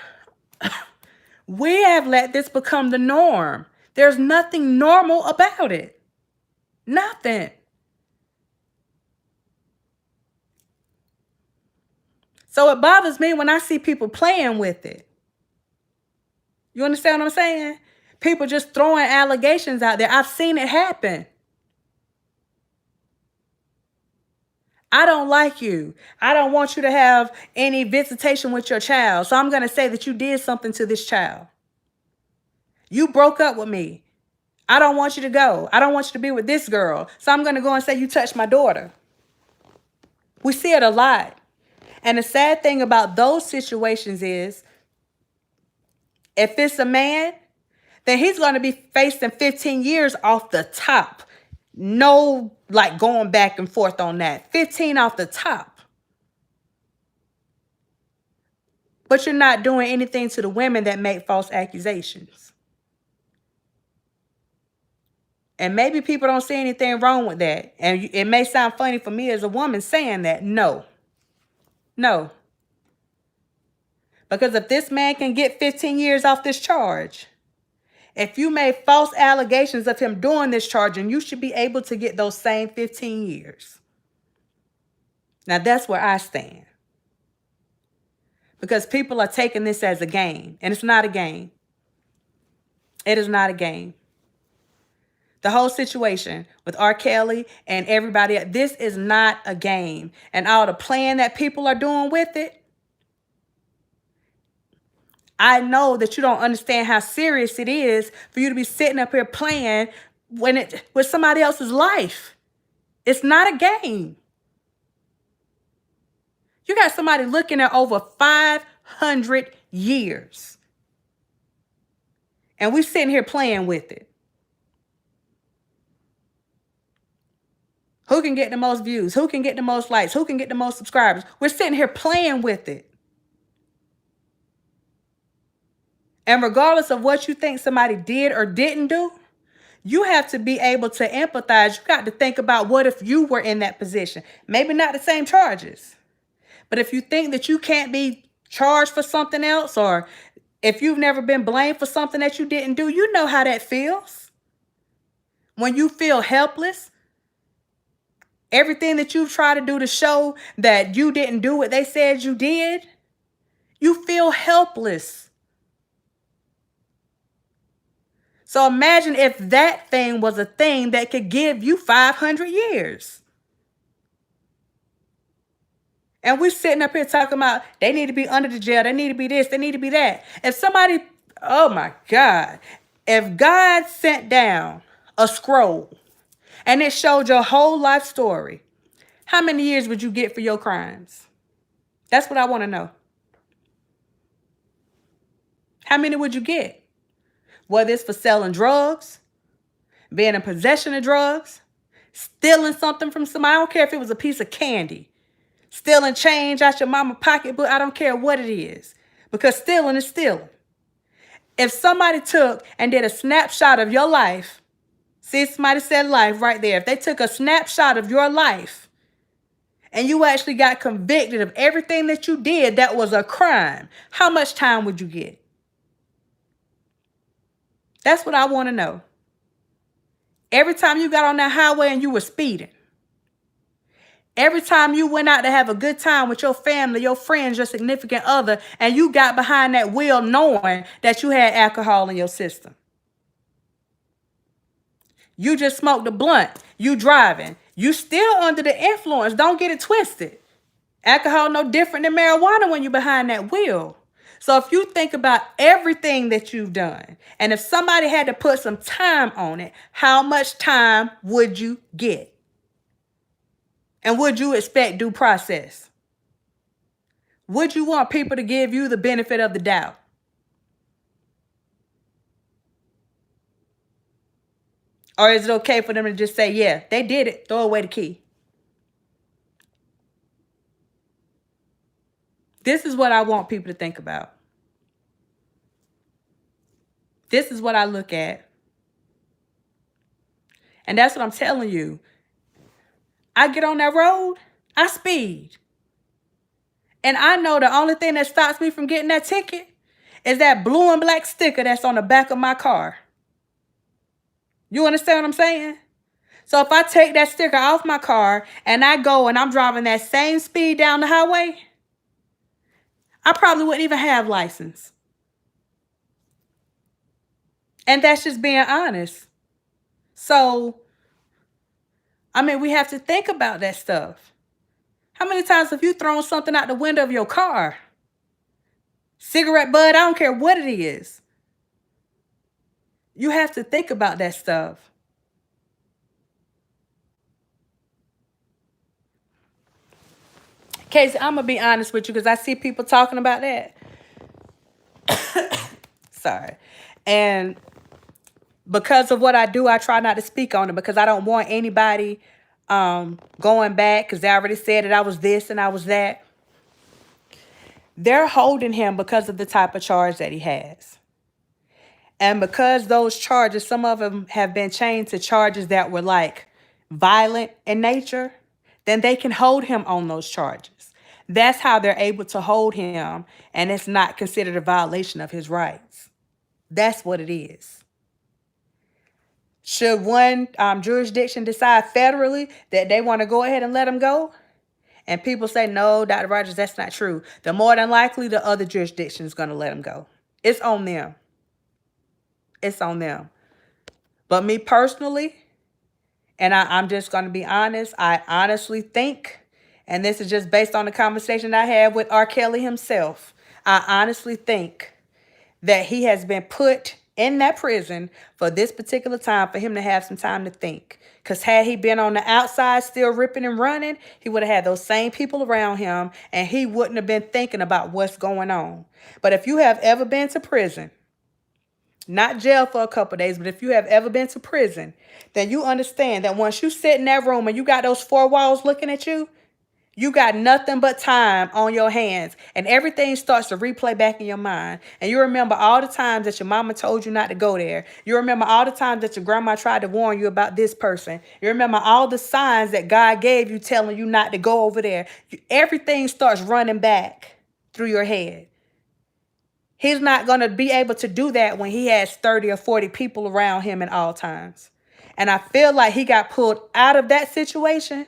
we have let this become the norm. There's nothing normal about it. Nothing. So it bothers me when I see people playing with it. You understand what I'm saying? People just throwing allegations out there. I've seen it happen. I don't like you. I don't want you to have any visitation with your child. So I'm going to say that you did something to this child. You broke up with me. I don't want you to go. I don't want you to be with this girl. So I'm going to go and say you touched my daughter. We see it a lot. And the sad thing about those situations is, if it's a man, then he's going to be facing 15 years off the top. No, like going back and forth on that. 15 off the top. but you're not doing anything to the women that make false accusations. And maybe people don't see anything wrong with that. And it may sound funny for me as a woman saying that. No. No. Because if this man can get 15 years off this charge, if you made false allegations of him doing this charge, and you should be able to get those same 15 years. Now, that's where I stand. Because people are taking this as a game, and it's not a game. It is not a game. The whole situation with R. Kelly and everybody, this is not a game. And all the playing that people are doing with it, I know that you don't understand how serious it is for you to be sitting up here playing with somebody else's life. It's not a game. You got somebody looking at over 500 years. And we're sitting here playing with it. Who can get the most views? Who can get the most likes? Who can get the most subscribers? We're sitting here playing with it. And regardless of what you think somebody did or didn't do, you have to be able to empathize. You got to think about what if you were in that position. Maybe not the same charges. But if you think that you can't be charged for something else, or if you've never been blamed for something that you didn't do, you know how that feels. When you feel helpless, everything that you've tried to do to show that you didn't do what they said you did, you feel helpless. So imagine if that thing was a thing that could give you 500 years. And we're sitting up here talking about they need to be under the jail. They need to be this. They need to be that. If somebody, oh my God, if God sent down a scroll and it showed your whole life story, how many years would you get for your crimes? That's what I want to know. How many would you get? Whether it's for selling drugs, being in possession of drugs, stealing something from somebody. I don't care if it was a piece of candy. Stealing change out your mama's pocketbook. I don't care what it is. Because stealing is stealing. If somebody took and did a snapshot of your life, see, somebody said life right there. If they took a snapshot of your life and you actually got convicted of everything that you did that was a crime, how much time would you get? That's what I want to know. Every time you got on that highway and you were speeding, every time you went out to have a good time with your family, your friends, your significant other, and you got behind that wheel knowing that you had alcohol in your system. You just smoked a blunt. You driving. You still under the influence. Don't get it twisted. Alcohol no different than marijuana when you're behind that wheel. So if you think about everything that you've done, and if somebody had to put some time on it, how much time would you get? And would you expect due process? Would you want people to give you the benefit of the doubt? Or is it okay for them to just say, yeah, they did it, throw away the key? This is what I want people to think about. This is what I look at. And that's what I'm telling you. I get on that road, I speed. And I know the only thing that stops me from getting that ticket is that blue and black sticker that's on the back of my car. You understand what I'm saying? So if I take that sticker off my car and I go and I'm driving that same speed down the highway, I probably wouldn't even have license. And that's just being honest. So, I mean, we have to think about that stuff. How many times have you thrown something out the window of your car? Cigarette butt, I don't care what it is. You have to think about that stuff. Casey, I'm going to be honest with you because I see people talking about that. Sorry. And because of what I do, I try not to speak on it because I don't want anybody going back because they already said that I was this and I was that. They're holding him because of the type of charge that he has. And because those charges, some of them have been changed to charges that were like violent in nature, then they can hold him on those charges. That's how they're able to hold him, and it's not considered a violation of his rights. That's what it is. Should one jurisdiction decide federally that they want to go ahead and let him go, and people say, no, Dr. Rogers, that's not true, then more than likely the other jurisdiction is going to let him go. It's on them. It's on them. But me personally, and I'm just going to be honest, I honestly think, and this is just based on the conversation I had with R. Kelly himself, I honestly think that he has been put in that prison for this particular time for him to have some time to think. Because had he been on the outside still ripping and running, he would have had those same people around him and he wouldn't have been thinking about what's going on. But if you have ever been to prison, not jail for a couple of days, but if you have ever been to prison, then you understand that once you sit in that room and you got those four walls looking at you, you got nothing but time on your hands, and everything starts to replay back in your mind. And you remember all the times that your mama told you not to go there. You remember all the times that your grandma tried to warn you about this person. You remember all the signs that God gave you telling you not to go over there. Everything starts running back through your head. He's not going to be able to do that when he has 30 or 40 people around him at all times. And I feel like he got pulled out of that situation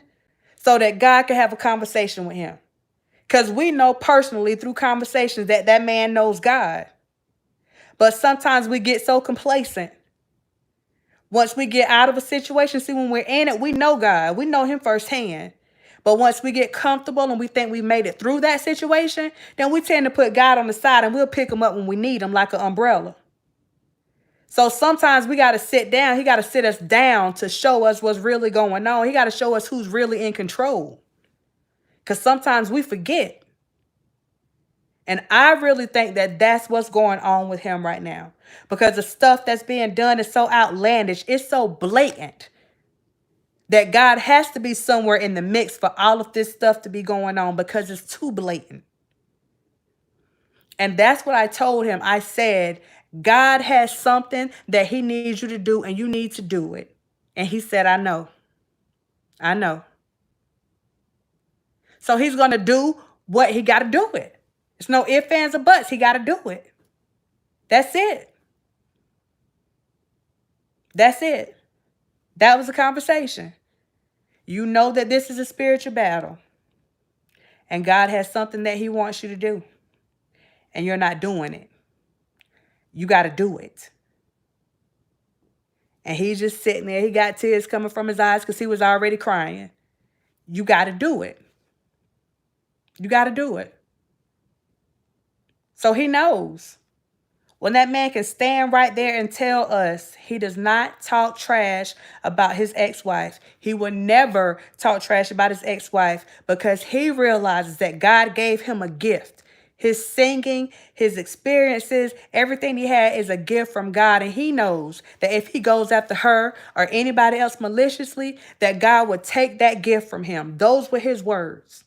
so that God could have a conversation with him. Because we know personally through conversations that that man knows God. But sometimes we get so complacent. Once we get out of a situation, see, when we're in it, we know God. We know him firsthand. But once we get comfortable and we think we made it through that situation, then we tend to put God on the side and we'll pick him up when we need him like an umbrella. So sometimes we got to sit down. He got to sit us down to show us what's really going on. He got to show us who's really in control. Because sometimes we forget. And I really think that that's what's going on with him right now. Because the stuff that's being done is so outlandish. It's so blatant that God has to be somewhere in the mix for all of this stuff to be going on because it's too blatant. And that's what I told him. I said, God has something that he needs you to do and you need to do it. And he said, I know. I know. So he's going to do what he got to do it. It's no ifs, ands, or buts. He got to do it. That's it. That's it. That was a conversation. You know that this is a spiritual battle. And God has something that he wants you to do. And you're not doing it. You got to do it. And he's just sitting there. He got tears coming from his eyes because he was already crying. You got to do it. You got to do it. So he knows. When that man can stand right there and tell us he does not talk trash about his ex-wife. He would never talk trash about his ex-wife because he realizes that God gave him a gift. His singing, his experiences, everything he had is a gift from God. And he knows that if he goes after her or anybody else maliciously, that God would take that gift from him. Those were his words.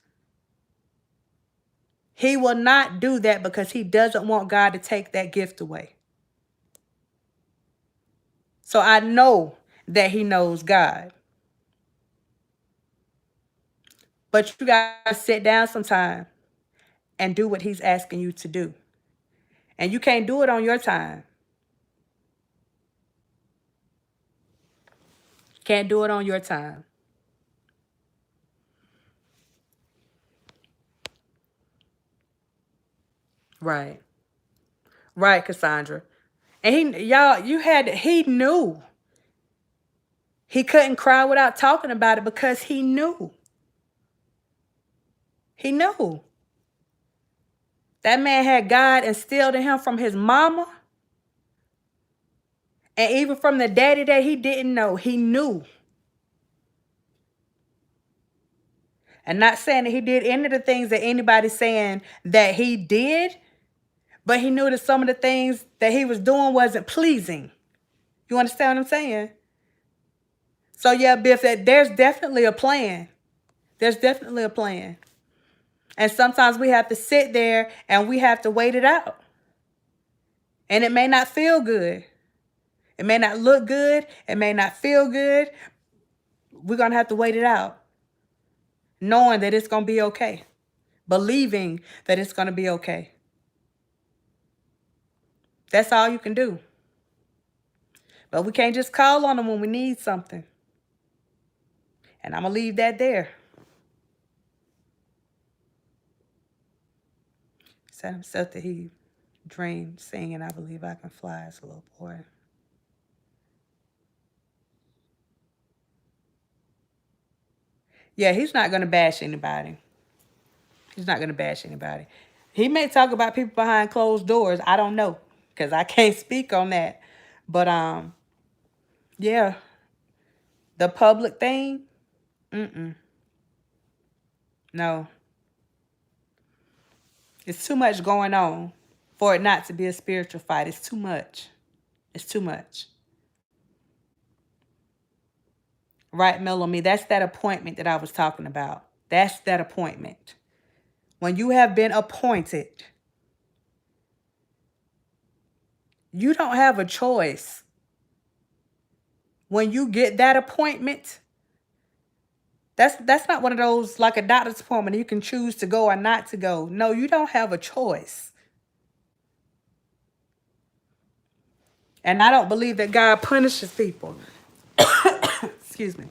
He will not do that because he doesn't want God to take that gift away. So I know that he knows God. But you got to sit down sometime and do what he's asking you to do. And you can't do it on your time. Can't do it on your time. Right. Right, Cassandra. And he knew. He couldn't cry without talking about it because he knew. He knew. That man had God instilled in him from his mama. And even from the daddy that he didn't know, he knew. And not saying that he did any of the things that anybody's saying that he did, but he knew that some of the things that he was doing wasn't pleasing. You understand what I'm saying? So yeah, Biff, that there's definitely a plan. There's definitely a plan. And sometimes we have to sit there and we have to wait it out. And it may not feel good. It may not look good. It may not feel good. We're going to have to wait it out, knowing that it's going to be okay, believing that it's going to be okay. That's all you can do. But we can't just call on them when we need something. And I'm going to leave that there. Said himself that he dreamed singing, "I believe I can fly," as a little boy. Yeah, he's not going to bash anybody. He's not going to bash anybody. He may talk about people behind closed doors. I don't know, because I can't speak on that. But yeah, the public thing, no. It's too much going on for it not to be a spiritual fight. It's too much. It's too much. Right, Melanie? That's that appointment that I was talking about. That's that appointment. When you have been appointed, you don't have a choice. When you get that appointment, that's not one of those like a doctor's appointment. You can choose to go or not to go. No, you don't have a choice. And I don't believe that God punishes people. Excuse me.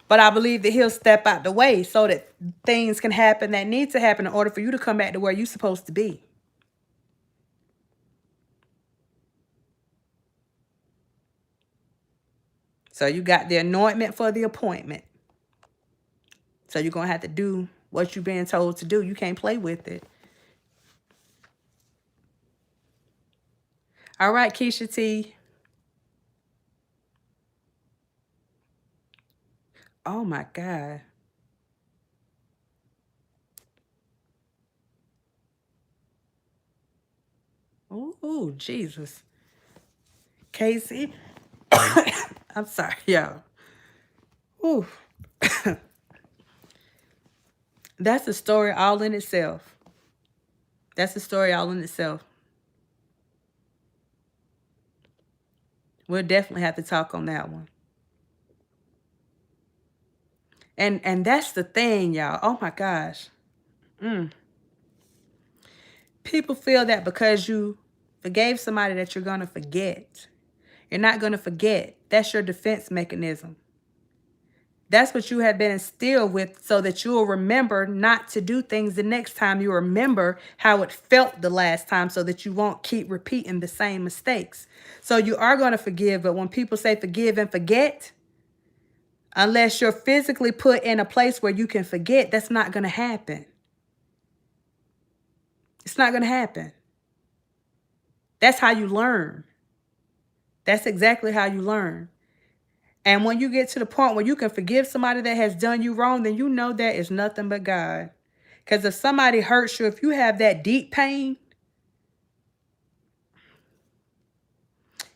But I believe that he'll step out the way so that things can happen that need to happen in order for you to come back to where you're supposed to be. So you got the anointment for the appointment. So you're going to have to do what you're being told to do. You can't play with it. All right, Keisha T. Oh, my God. Oh, Jesus. Casey. I'm sorry, y'all. Ooh. That's a story all in itself. That's a story all in itself. We'll definitely have to talk on that one. And that's the thing, y'all. Oh, my gosh. People feel that because you forgave somebody that you're going to forget. You're not going to forget. That's your defense mechanism. That's what you have been instilled with so that you will remember not to do things the next time. You remember how it felt the last time so that you won't keep repeating the same mistakes. So you are going to forgive, but when people say forgive and forget, unless you're physically put in a place where you can forget, that's not going to happen. It's not going to happen. That's how you learn. That's exactly how you learn. And when you get to the point where you can forgive somebody that has done you wrong, then you know that is nothing but God. Because if somebody hurts you, if you have that deep pain,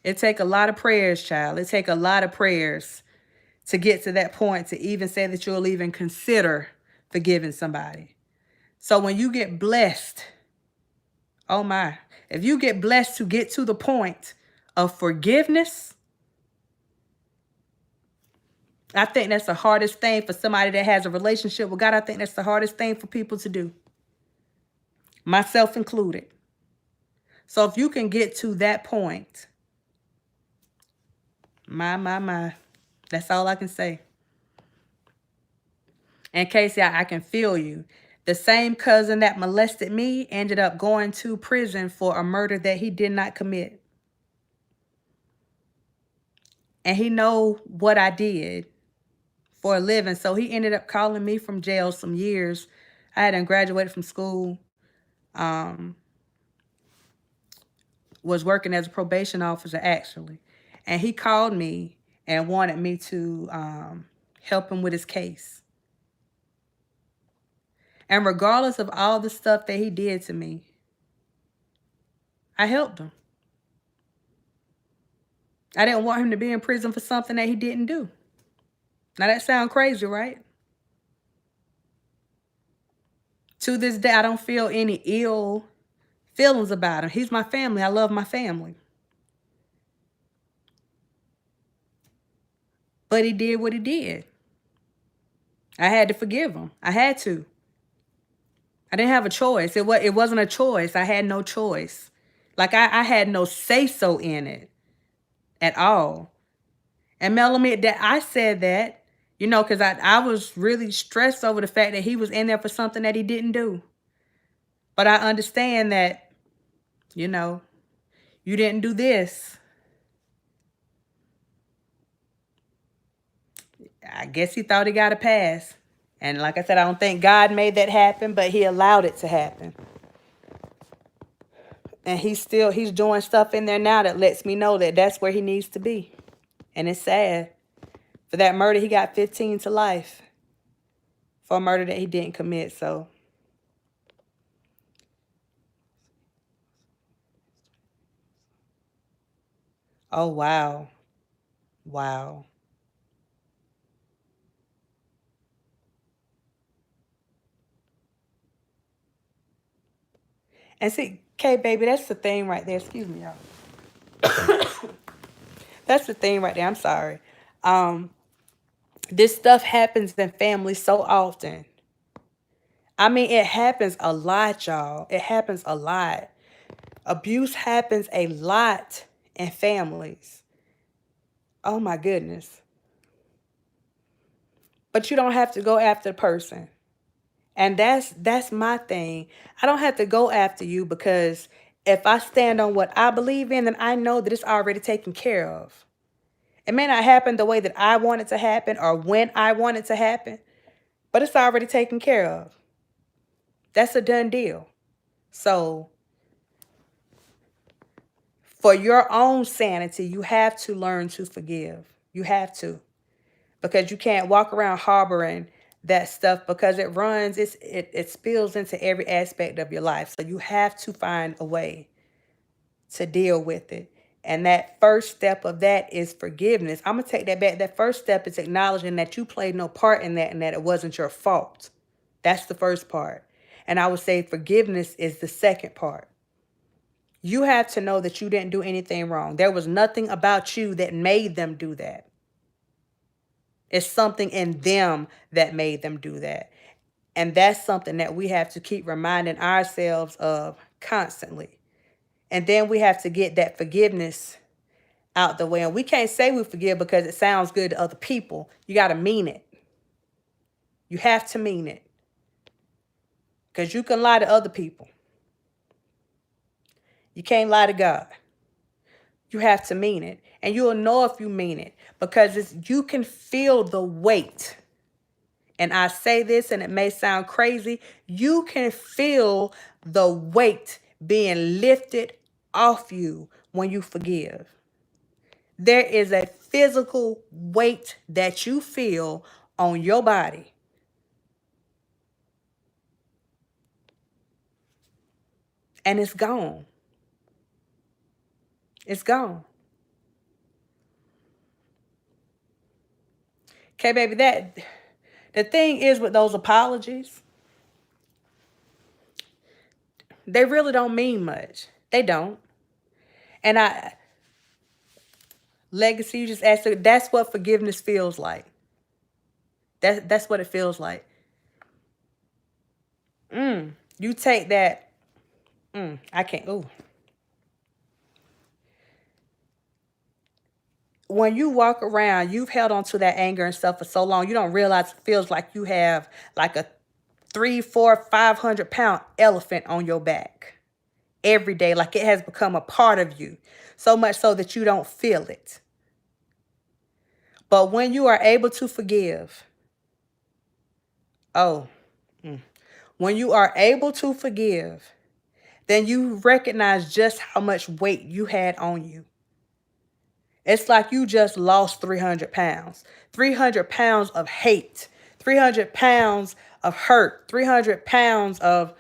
it take a lot of prayers, child. It take a lot of prayers to get to that point to even say that you'll even consider forgiving somebody. So when you get blessed, oh my, if you get blessed to get to the point of forgiveness, I think that's the hardest thing for somebody that has a relationship with God. I think that's the hardest thing for people to do, myself included. So if you can get to that point, my, that's all I can say. And Casey, I can feel you. The same cousin that molested me ended up going to prison for a murder that he did not commit. And he know what I did for a living. So he ended up calling me from jail some years. I hadn't graduated from school. Was working as a probation officer, actually. And he called me and wanted me to help him with his case. And regardless of all the stuff that he did to me, I helped him. I didn't want him to be in prison for something that he didn't do. Now that sounds crazy, right? To this day, I don't feel any ill feelings about him. He's my family. I love my family. But he did what he did. I had to forgive him. I had to. I didn't have a choice. It wasn't a choice. I had no choice. Like I had no say-so in it at all. And Mel, admit that I said that, because I was really stressed over the fact that he was in there for something that he didn't do. But I understand that, you didn't do this. I guess he thought he got a pass. And like I said, I don't think God made that happen, but he allowed it to happen. And he's doing stuff in there now that lets me know that that's where he needs to be. And it's sad. For that murder, he got 15 to life. For a murder that he didn't commit, so. Oh, wow. Wow. And see, K baby, that's the thing right there. Excuse me, y'all. That's the thing right there. I'm sorry. This stuff happens in families so often. I mean, it happens a lot, y'all. It happens a lot. Abuse happens a lot in families. Oh my goodness. But you don't have to go after the person. And that's my thing. I don't have to go after you because if I stand on what I believe in, then I know that it's already taken care of. It may not happen the way that I want it to happen or when I want it to happen, but it's already taken care of. That's a done deal. So for your own sanity, you have to learn to forgive. You have to. Because you can't walk around harboring that stuff because it spills into every aspect of your life. So you have to find a way to deal with it. And that first step of that is forgiveness. I'm going to take that back. That first step is acknowledging that you played no part in that and that it wasn't your fault. That's the first part. And I would say forgiveness is the second part. You have to know that you didn't do anything wrong. There was nothing about you that made them do that. It's something in them that made them do that. And that's something that we have to keep reminding ourselves of constantly. And then we have to get that forgiveness out the way. And we can't say we forgive because it sounds good to other people. You got to mean it. You have to mean it. Because you can lie to other people. You can't lie to God. You have to mean it. And you'll know if you mean it because you can feel the weight. And I say this and it may sound crazy. You can feel the weight being lifted off you when you forgive. There is a physical weight that you feel on your body. And it's gone. It's gone. Okay, baby, the thing is with those apologies, they really don't mean much. They don't. And Legacy, you just asked, that's what forgiveness feels like. That's what it feels like. You take that, I can't, ooh. When you walk around, you've held on to that anger and stuff for so long, you don't realize it feels like you have like a 300, 400, 500-pound elephant on your back every day, like it has become a part of you, so much so that you don't feel it. But when you are able to forgive, when you are able to forgive, then you recognize just how much weight you had on you. It's like you just lost 300 pounds. 300 pounds of hate. 300 pounds of hurt. 300 pounds of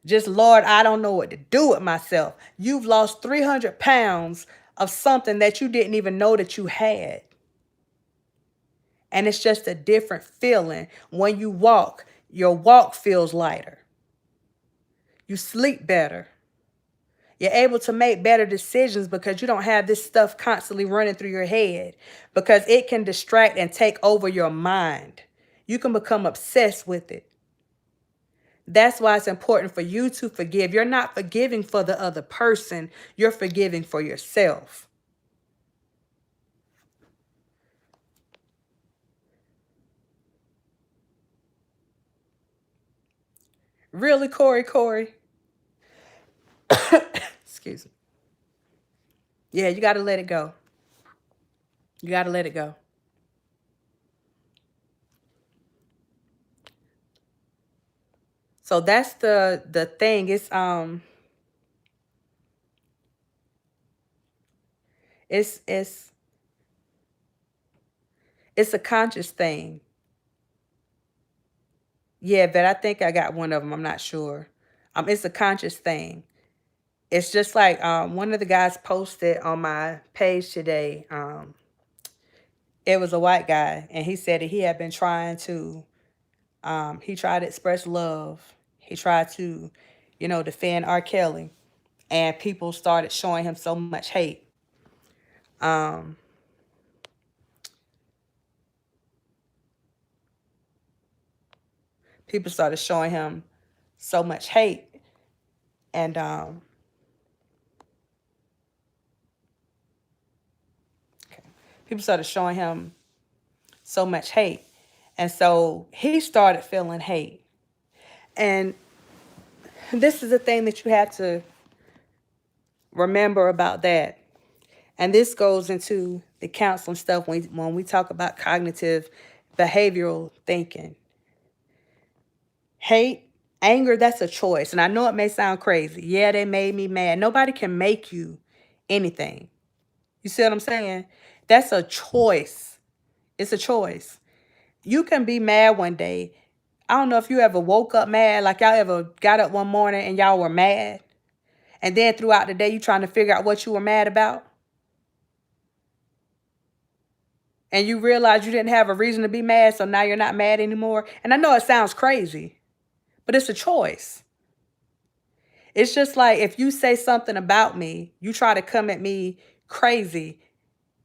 just, Lord, I don't know what to do with myself. You've lost 300 pounds of something that you didn't even know that you had. And it's just a different feeling when you walk. Your walk feels lighter. You sleep better. You're able to make better decisions because you don't have this stuff constantly running through your head, because it can distract and take over your mind. You can become obsessed with it. That's why it's important for you to forgive. You're not forgiving for the other person. You're forgiving for yourself. Really, Corey? Excuse me. Yeah, you got to let it go. You got to let it go. So that's the thing. It's it's it's a conscious thing. Yeah, but I think I got one of them. I'm not sure. It's a conscious thing. It's just like one of the guys posted on my page today. It was a white guy, and he said that he had been trying to. He tried to express love. He tried to, defend R. Kelly, and people started showing him so much hate. Um, People started showing him so much hate, and people started showing him so much hate, and so he started feeling hate. And this is the thing that you have to remember about that. And this goes into the counseling stuff when we talk about cognitive behavioral thinking. Hate, anger, that's a choice. And I know it may sound crazy. Yeah, they made me mad. Nobody can make you anything. You see what I'm saying? That's a choice. It's a choice. You can be mad one day. I don't know if you ever woke up mad, like y'all ever got up one morning and y'all were mad. And then throughout the day, you trying to figure out what you were mad about. And you realize you didn't have a reason to be mad, so now you're not mad anymore. And I know it sounds crazy, but it's a choice. It's just like if you say something about me, you try to come at me crazy,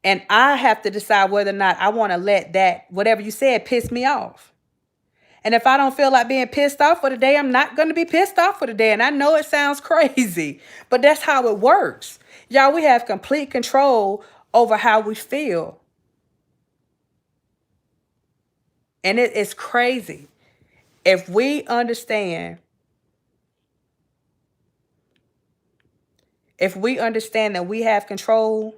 and I have to decide whether or not I want to let that, whatever you said, piss me off. And if I don't feel like being pissed off for the day, I'm not going to be pissed off for the day. And I know it sounds crazy, but that's how it works. Y'all, we have complete control over how we feel. And it is crazy. If we understand that we have control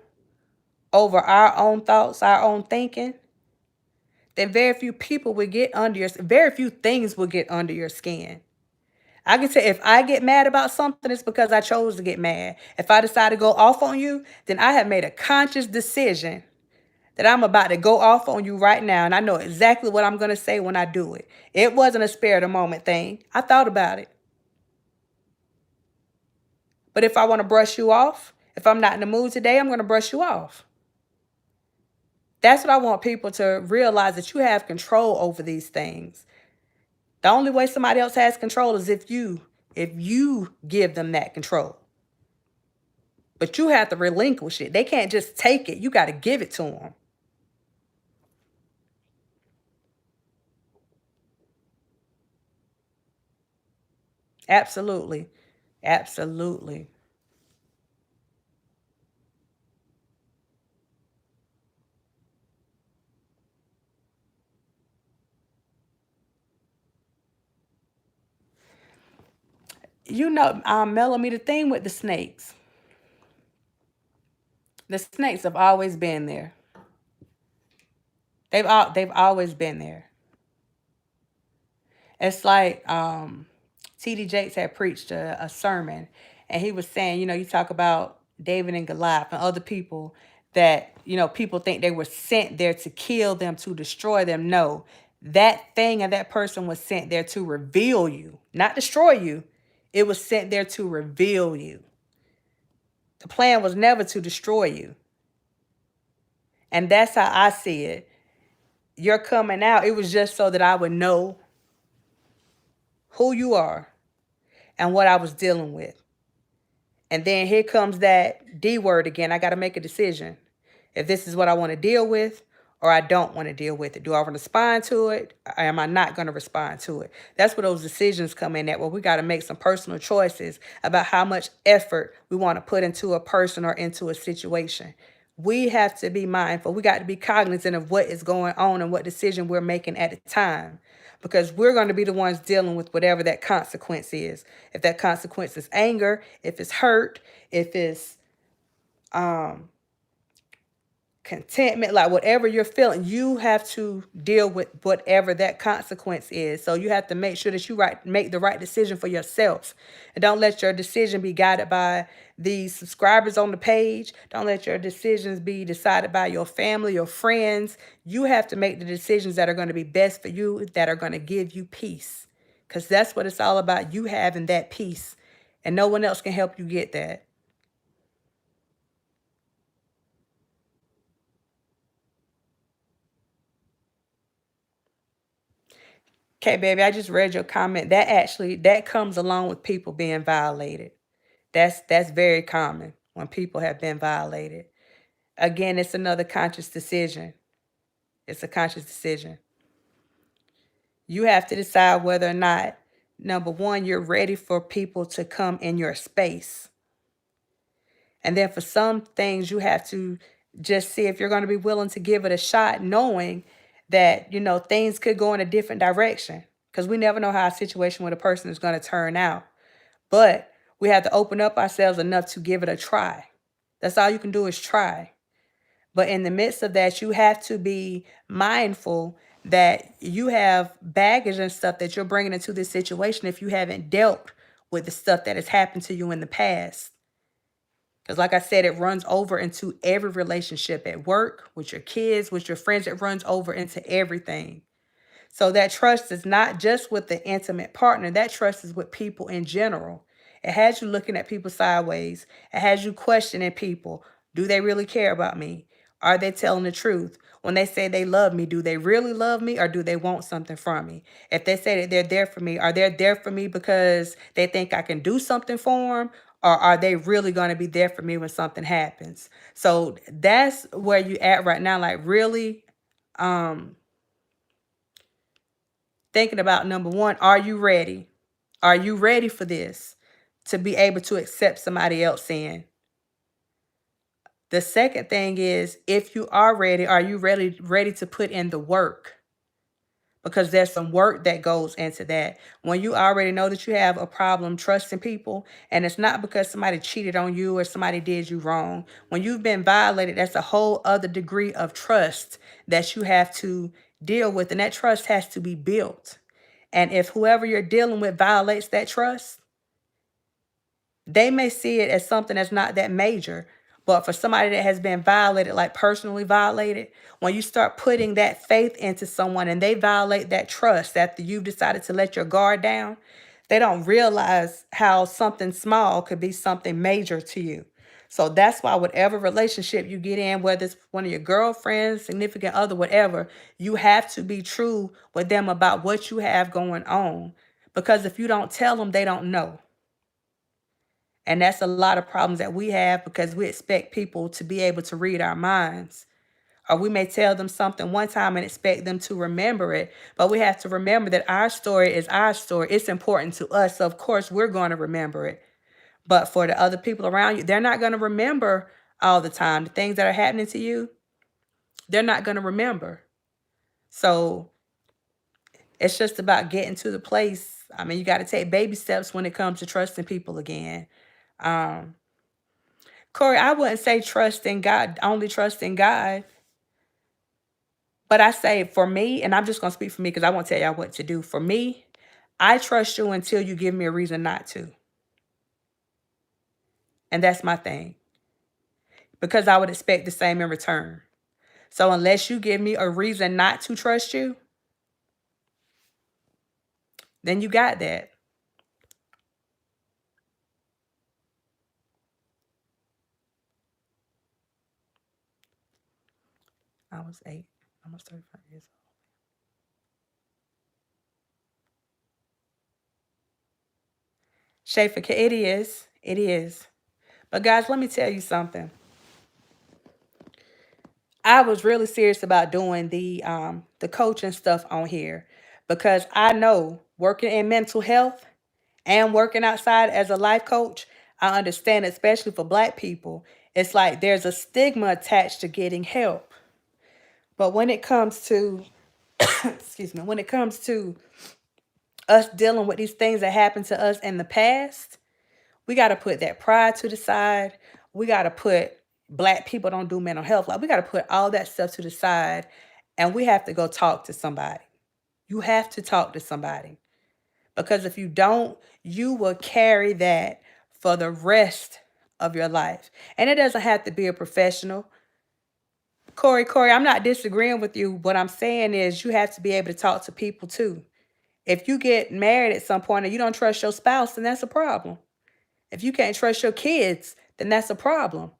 over our own thoughts, our own thinking, then very few people will get under your, very few things will get under your skin. I can say if I get mad about something, it's because I chose to get mad. If I decide to go off on you, then I have made a conscious decision that I'm about to go off on you right now. And I know exactly what I'm going to say when I do it. It wasn't a spare of the moment thing. I thought about it. But if I want to brush you off, if I'm not in the mood today, I'm going to brush you off. That's what I want people to realize, that you have control over these things. The only way somebody else has control is if you give them that control. But you have to relinquish it. They can't just take it. You got to give it to them. Absolutely. Absolutely. Melanie, the thing with the snakes. The snakes have always been there. They've always been there. It's like T.D. Jakes had preached a sermon, and he was saying, you talk about David and Goliath and other people that, people think they were sent there to kill them, to destroy them. No, that thing and that person was sent there to reveal you, not destroy you. It was sent there to reveal you. The plan was never to destroy you. And that's how I see it. You're coming out. It was just so that I would know who you are and what I was dealing with. And then here comes that D word again. I got to make a decision. If this is what I want to deal with or I don't want to deal with it. Do I want to respond to it or am I not going to respond to it? That's where those decisions come in at, where we got to make some personal choices about how much effort we want to put into a person or into a situation. We have to be mindful. We got to be cognizant of what is going on and what decision we're making at the time, because we're going to be the ones dealing with whatever that consequence is. If that consequence is anger, if it's hurt, if it's contentment, like whatever you're feeling, you have to deal with whatever that consequence is. So you have to make sure that you make the right decision for yourself. And don't let your decision be guided by the subscribers on the page. Don't let your decisions be decided by your family, your friends. You have to make the decisions that are going to be best for you, that are going to give you peace. Because that's what it's all about, you having that peace. And no one else can help you get that. Okay, baby, I just read your comment. That comes along with people being violated. That's very common when people have been violated. Again, it's another conscious decision. It's a conscious decision. You have to decide whether or not, number one, you're ready for people to come in your space. And then for some things, you have to just see if you're going to be willing to give it a shot, knowing that, things could go in a different direction. Because we never know how a situation with a person is going to turn out. But we have to open up ourselves enough to give it a try. That's all you can do is try. But in the midst of that, you have to be mindful that you have baggage and stuff that you're bringing into this situation if you haven't dealt with the stuff that has happened to you in the past. Because like I said, it runs over into every relationship at work, with your kids, with your friends. It runs over into everything. So that trust is not just with the intimate partner. That trust is with people in general. It has you looking at people sideways. It has you questioning people. Do they really care about me? Are they telling the truth? When they say they love me, do they really love me or do they want something from me? If they say that they're there for me, are they there for me because they think I can do something for them? Or are they really going to be there for me when something happens? So that's where you at right now. Like really, thinking about number one, are you ready? Are you ready for this? To be able to accept somebody else in. The second thing is, if you are ready, are you ready to put in the work? Because there's some work that goes into that. When you already know that you have a problem trusting people, and it's not because somebody cheated on you or somebody did you wrong. When you've been violated, that's a whole other degree of trust that you have to deal with, and that trust has to be built. And if whoever you're dealing with violates that trust, they may see it as something that's not that major. But for somebody that has been violated, like personally violated, when you start putting that faith into someone and they violate that trust after you've decided to let your guard down, they don't realize how something small could be something major to you. So that's why whatever relationship you get in, whether it's one of your girlfriends, significant other, whatever, you have to be true with them about what you have going on. Because if you don't tell them, they don't know. And that's a lot of problems that we have because we expect people to be able to read our minds. Or we may tell them something one time and expect them to remember it. But we have to remember that our story is our story. It's important to us. So of course, we're going to remember it. But for the other people around you, they're not going to remember all the time. The things that are happening to you, they're not going to remember. So it's just about getting to the place. I mean, you got to take baby steps when it comes to trusting people again. Um, Corey, I wouldn't say trust in God, only trust in God. But I say for me, and I'm just going to speak for me because I won't tell y'all what to do. For me, I trust you until you give me a reason not to. And that's my thing. Because I would expect the same in return. So unless you give me a reason not to trust you, then you got that. I was 8, almost 35 years old. Schaefer, it is. It is. But guys, let me tell you something. I was really serious about doing the coaching stuff on here because I know working in mental health and working outside as a life coach, I understand, especially for Black people, it's like there's a stigma attached to getting help. But when it comes to, excuse me, when it comes to us dealing with these things that happened to us in the past, we got to put that pride to the side. We got to put Black people don't do mental health. Like, we got to put all that stuff to the side and we have to go talk to somebody. You have to talk to somebody because if you don't, you will carry that for the rest of your life. And it doesn't have to be a professional. Corey, I'm not disagreeing with you. What I'm saying is you have to be able to talk to people too. If you get married at some point and you don't trust your spouse, then that's a problem. If you can't trust your kids, then that's a problem.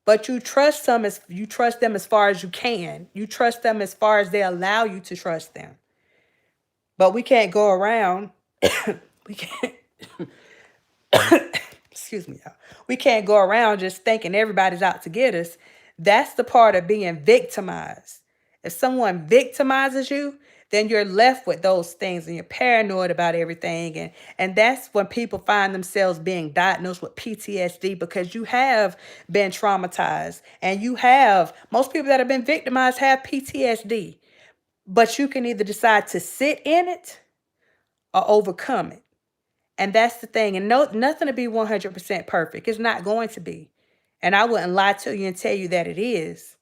But you trust them as far as you can. You trust them as far as they allow you to trust them. But we can't go around we can't excuse me, y'all. We can't go around just thinking everybody's out to get us. That's the part of being victimized. If someone victimizes you, then you're left with those things and you're paranoid about everything. And that's when people find themselves being diagnosed with PTSD because you have been traumatized. And most people that have been victimized have PTSD. But you can either decide to sit in it or overcome it. And that's the thing. And no, nothing to be 100% perfect. It's not going to be. And I wouldn't lie to you and tell you that it is.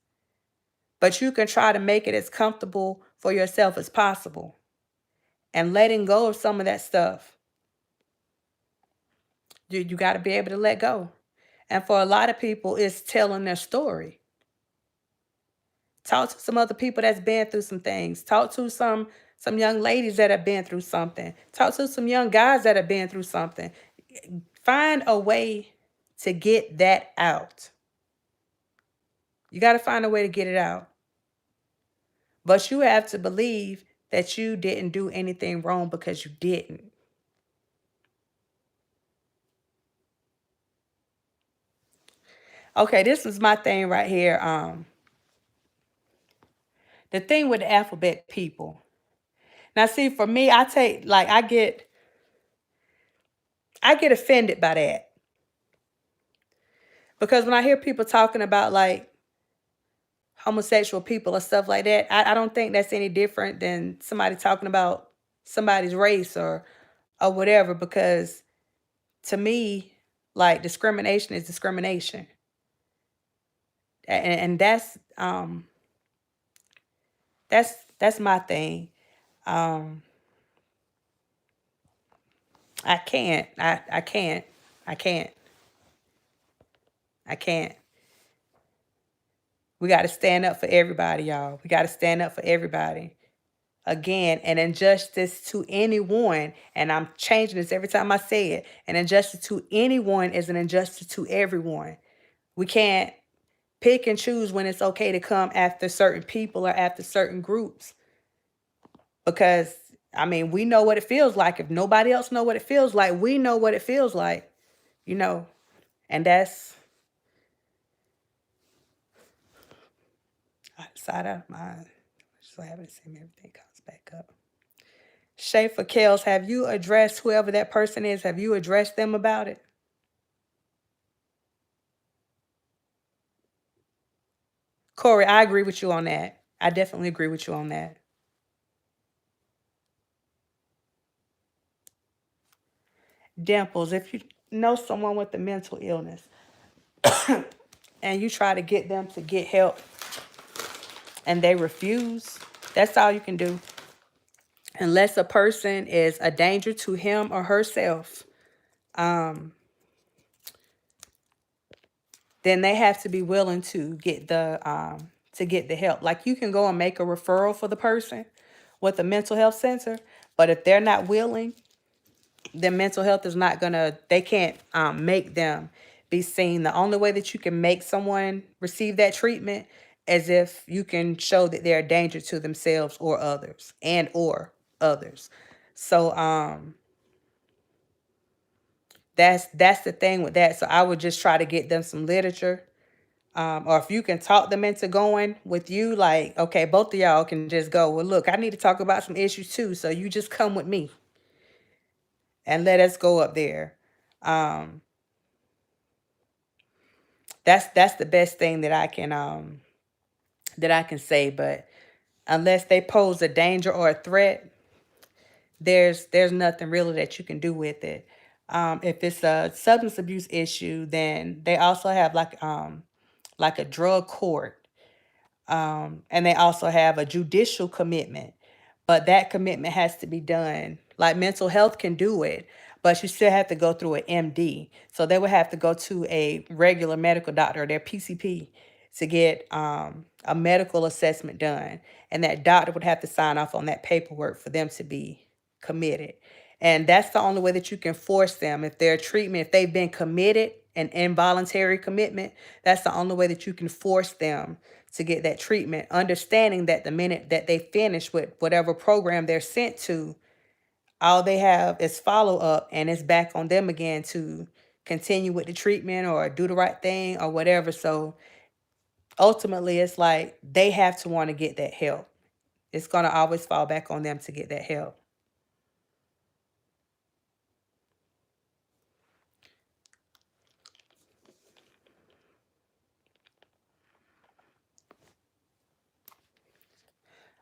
But you can try to make it as comfortable for yourself as possible. And letting go of some of that stuff. You got to be able to let go. And for a lot of people, it's telling their story. Talk to some other people that's been through some things. Talk to some young ladies that have been through something. Talk to some young guys that have been through something. Find a way to get that out. You got to find a way to get it out. But you have to believe that you didn't do anything wrong because you didn't. Okay, this is my thing right here. The thing with the alphabet people. Now, see, for me, I get offended by that. Because when I hear people talking about like homosexual people or stuff like that, I don't think that's any different than somebody talking about somebody's race or whatever. Because to me, like discrimination is discrimination, and that's my thing. Um, I can't, I can't, I can't. We got to stand up for everybody, y'all. We got to stand up for everybody. Again, an injustice to anyone, and I'm changing this every time I say it, an injustice to anyone is an injustice to everyone. We can't pick and choose when it's okay to come after certain people or after certain groups. Because, I mean, we know what it feels like. If nobody else know what it feels like, we know what it feels like, you know. And that's outside of mind. So having to see everything comes back up. Schaefer Kels, have you addressed whoever that person is? Have you addressed them about it? Corey, I agree with you on that. I definitely agree with you on that. Dimples, if you know someone with a mental illness and you try to get them to get help and they refuse, that's all you can do. Unless a person is a danger to him or herself, then they have to be willing to get the help. Like, you can go and make a referral for the person with a mental health center, but if they're not willing, then mental health is not gonna. They can't make them be seen. The only way that you can make someone receive that treatment is if you can show that they're a danger to themselves or others, and or others. So That's the thing with that. So I would just try to get them some literature. Or if you can talk them into going with you, like, okay, both of y'all can just go, well, look, I need to talk about some issues too. So you just come with me and let us go up there. Um, that's the best thing that I can say. But unless they pose a danger or a threat, there's nothing really that you can do with it. If it's a substance abuse issue, then they also have like a drug court. And they also have a judicial commitment, but that commitment has to be done. Like mental health can do it, but you still have to go through an MD. So they would have to go to a regular medical doctor, their PCP, to get a medical assessment done. And that doctor would have to sign off on that paperwork for them to be committed. And that's the only way that you can force them. If their treatment, if they've been committed, an involuntary commitment, that's the only way that you can force them to get that treatment, understanding that the minute that they finish with whatever program they're sent to, all they have is follow up, and it's back on them again to continue with the treatment or do the right thing or whatever. So ultimately, it's like they have to want to get that help. It's going to always fall back on them to get that help.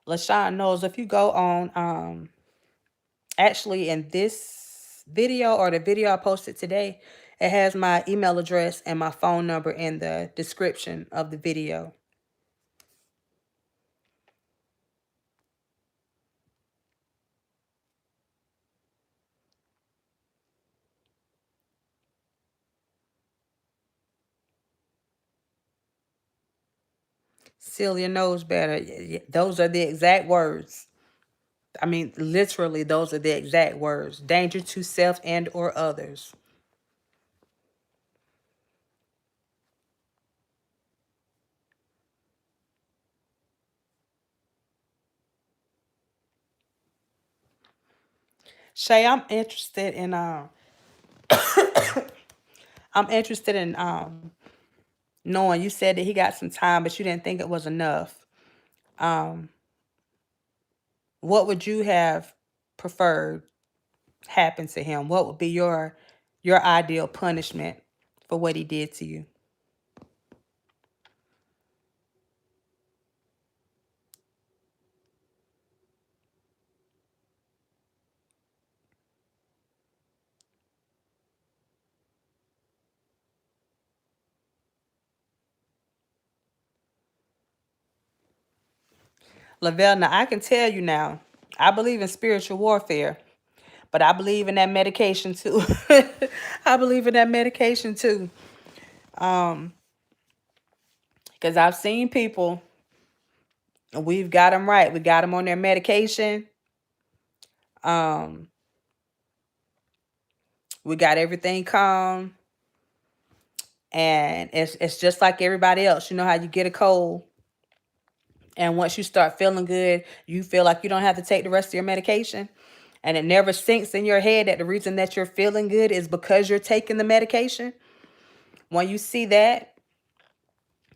LaShawn knows if you go on, actually in this video or the video I posted today, it has my email address and my phone number in the description of the video. Celia knows better. Those are the exact words. I mean, literally, those are the exact words. Danger to self and or others. Shay, I'm interested in knowing, you said that he got some time, but you didn't think it was enough. Um, what would you have preferred happen to him? What would be your ideal punishment for what he did to you? Lavelle, now I can tell you now, I believe in spiritual warfare, but I believe in that medication too. I believe in that medication too. Because I've seen people, and we've got them right. We got them on their medication. Um, we got everything calm. And it's just like everybody else. You know how you get a cold, and once you start feeling good, you feel like you don't have to take the rest of your medication. And it never sinks in your head that the reason that you're feeling good is because you're taking the medication. When you see that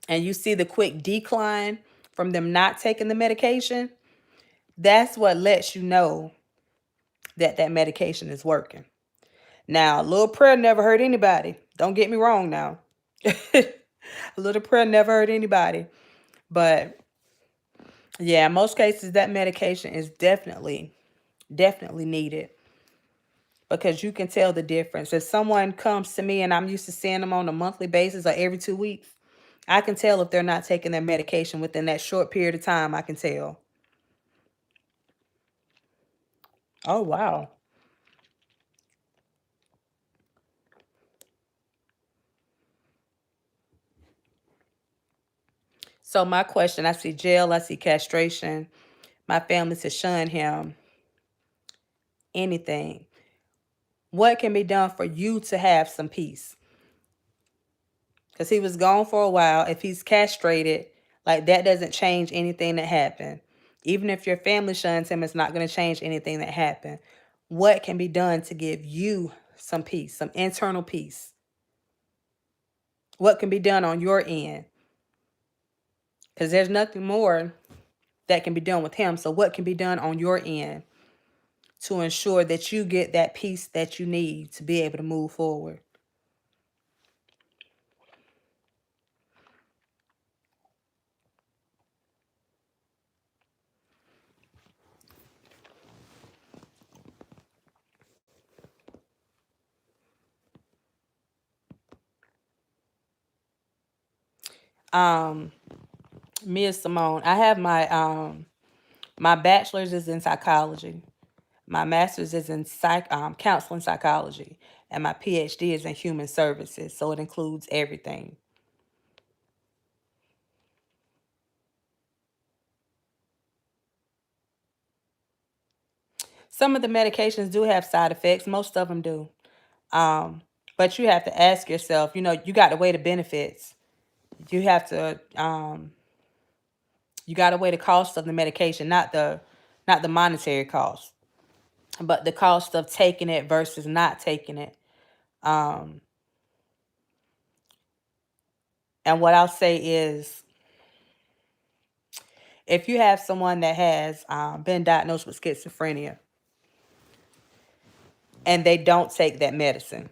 and you see the quick decline from them not taking the medication, that's what lets you know that that medication is working. Now, a little prayer never hurt anybody. Don't get me wrong now. A little prayer never hurt anybody. But yeah, in most cases, that medication is definitely needed, because you can tell the difference. If someone comes to me and I'm used to seeing them on a monthly basis or every 2 weeks, I can tell if they're not taking their medication within that short period of time. I can tell. Oh, wow. So my question, I see jail, I see castration. My family to shun him. Anything. What can be done for you to have some peace? Because he was gone for a while. If he's castrated, like that doesn't change anything that happened. Even if your family shuns him, it's not going to change anything that happened. What can be done to give you some peace, some internal peace. What can be done on your end? Because there's nothing more that can be done with him. So what can be done on your end to ensure that you get that peace that you need to be able to move forward? Um, Mia Simone, I have my bachelor's is in psychology. My master's is in counseling psychology, and my PhD is in human services. So it includes everything. Some of the medications do have side effects. Most of them do. Um, but you have to ask yourself, you got to weigh the benefits. You have to, you got to weigh the cost of the medication, not the monetary cost, but the cost of taking it versus not taking it. Um, and what I'll say is, if you have someone that has been diagnosed with schizophrenia and they don't take that medicine,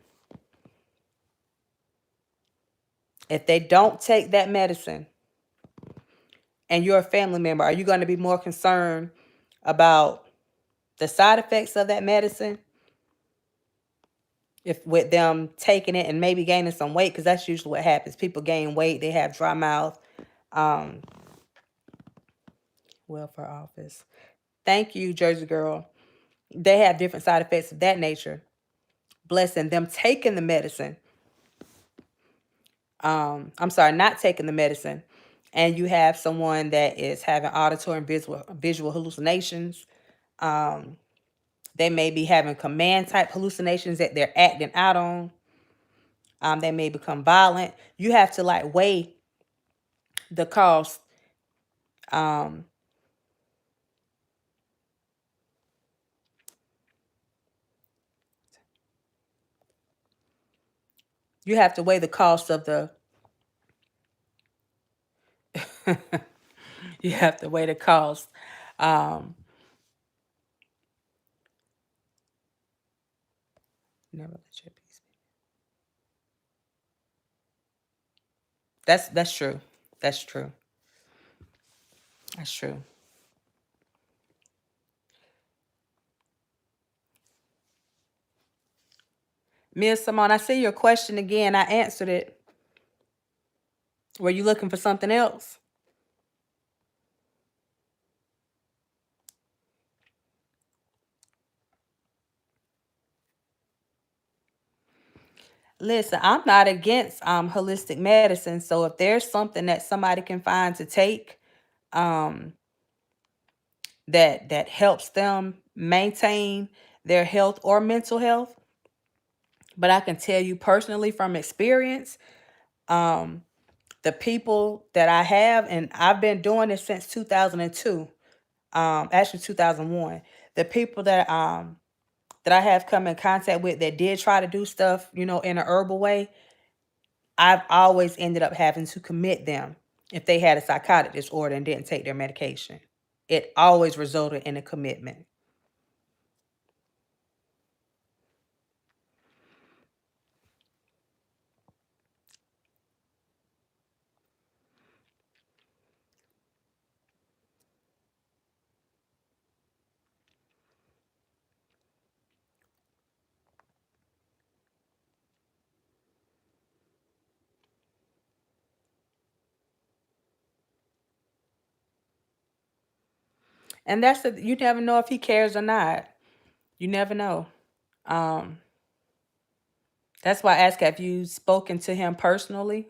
if they don't take that medicine and you're a family member, are you going to be more concerned about the side effects of that medicine, if with them taking it and maybe gaining some weight? Because that's usually what happens. People gain weight, they have dry mouth. um Welfare office, thank you, Jersey girl. They have different side effects of that nature. Blessing them taking the medicine, I'm sorry, not taking the medicine, and you have someone that is having auditory and visual hallucinations. um they may be having command type hallucinations that they're acting out on. They may become violent. You have to like weigh the cost. um you have to weigh the cost of the you have to weigh the cost. um Never let your peace be. That's true. That's true. That's true. Mia Simone, I see your question again. I answered it. Were you looking for something else? Listen, I'm not against holistic medicine. So if there's something that somebody can find to take, um that helps them maintain their health or mental health. But I can tell you personally from experience, um the people that I have, and I've been doing this since 2002, actually 2001. The people that I have come in contact with that did try to do stuff, in a herbal way, I've always ended up having to commit them if they had a psychotic disorder and didn't take their medication. It always resulted in a commitment. And you never know if he cares or not. You never know. Um, that's why I ask, have you spoken to him personally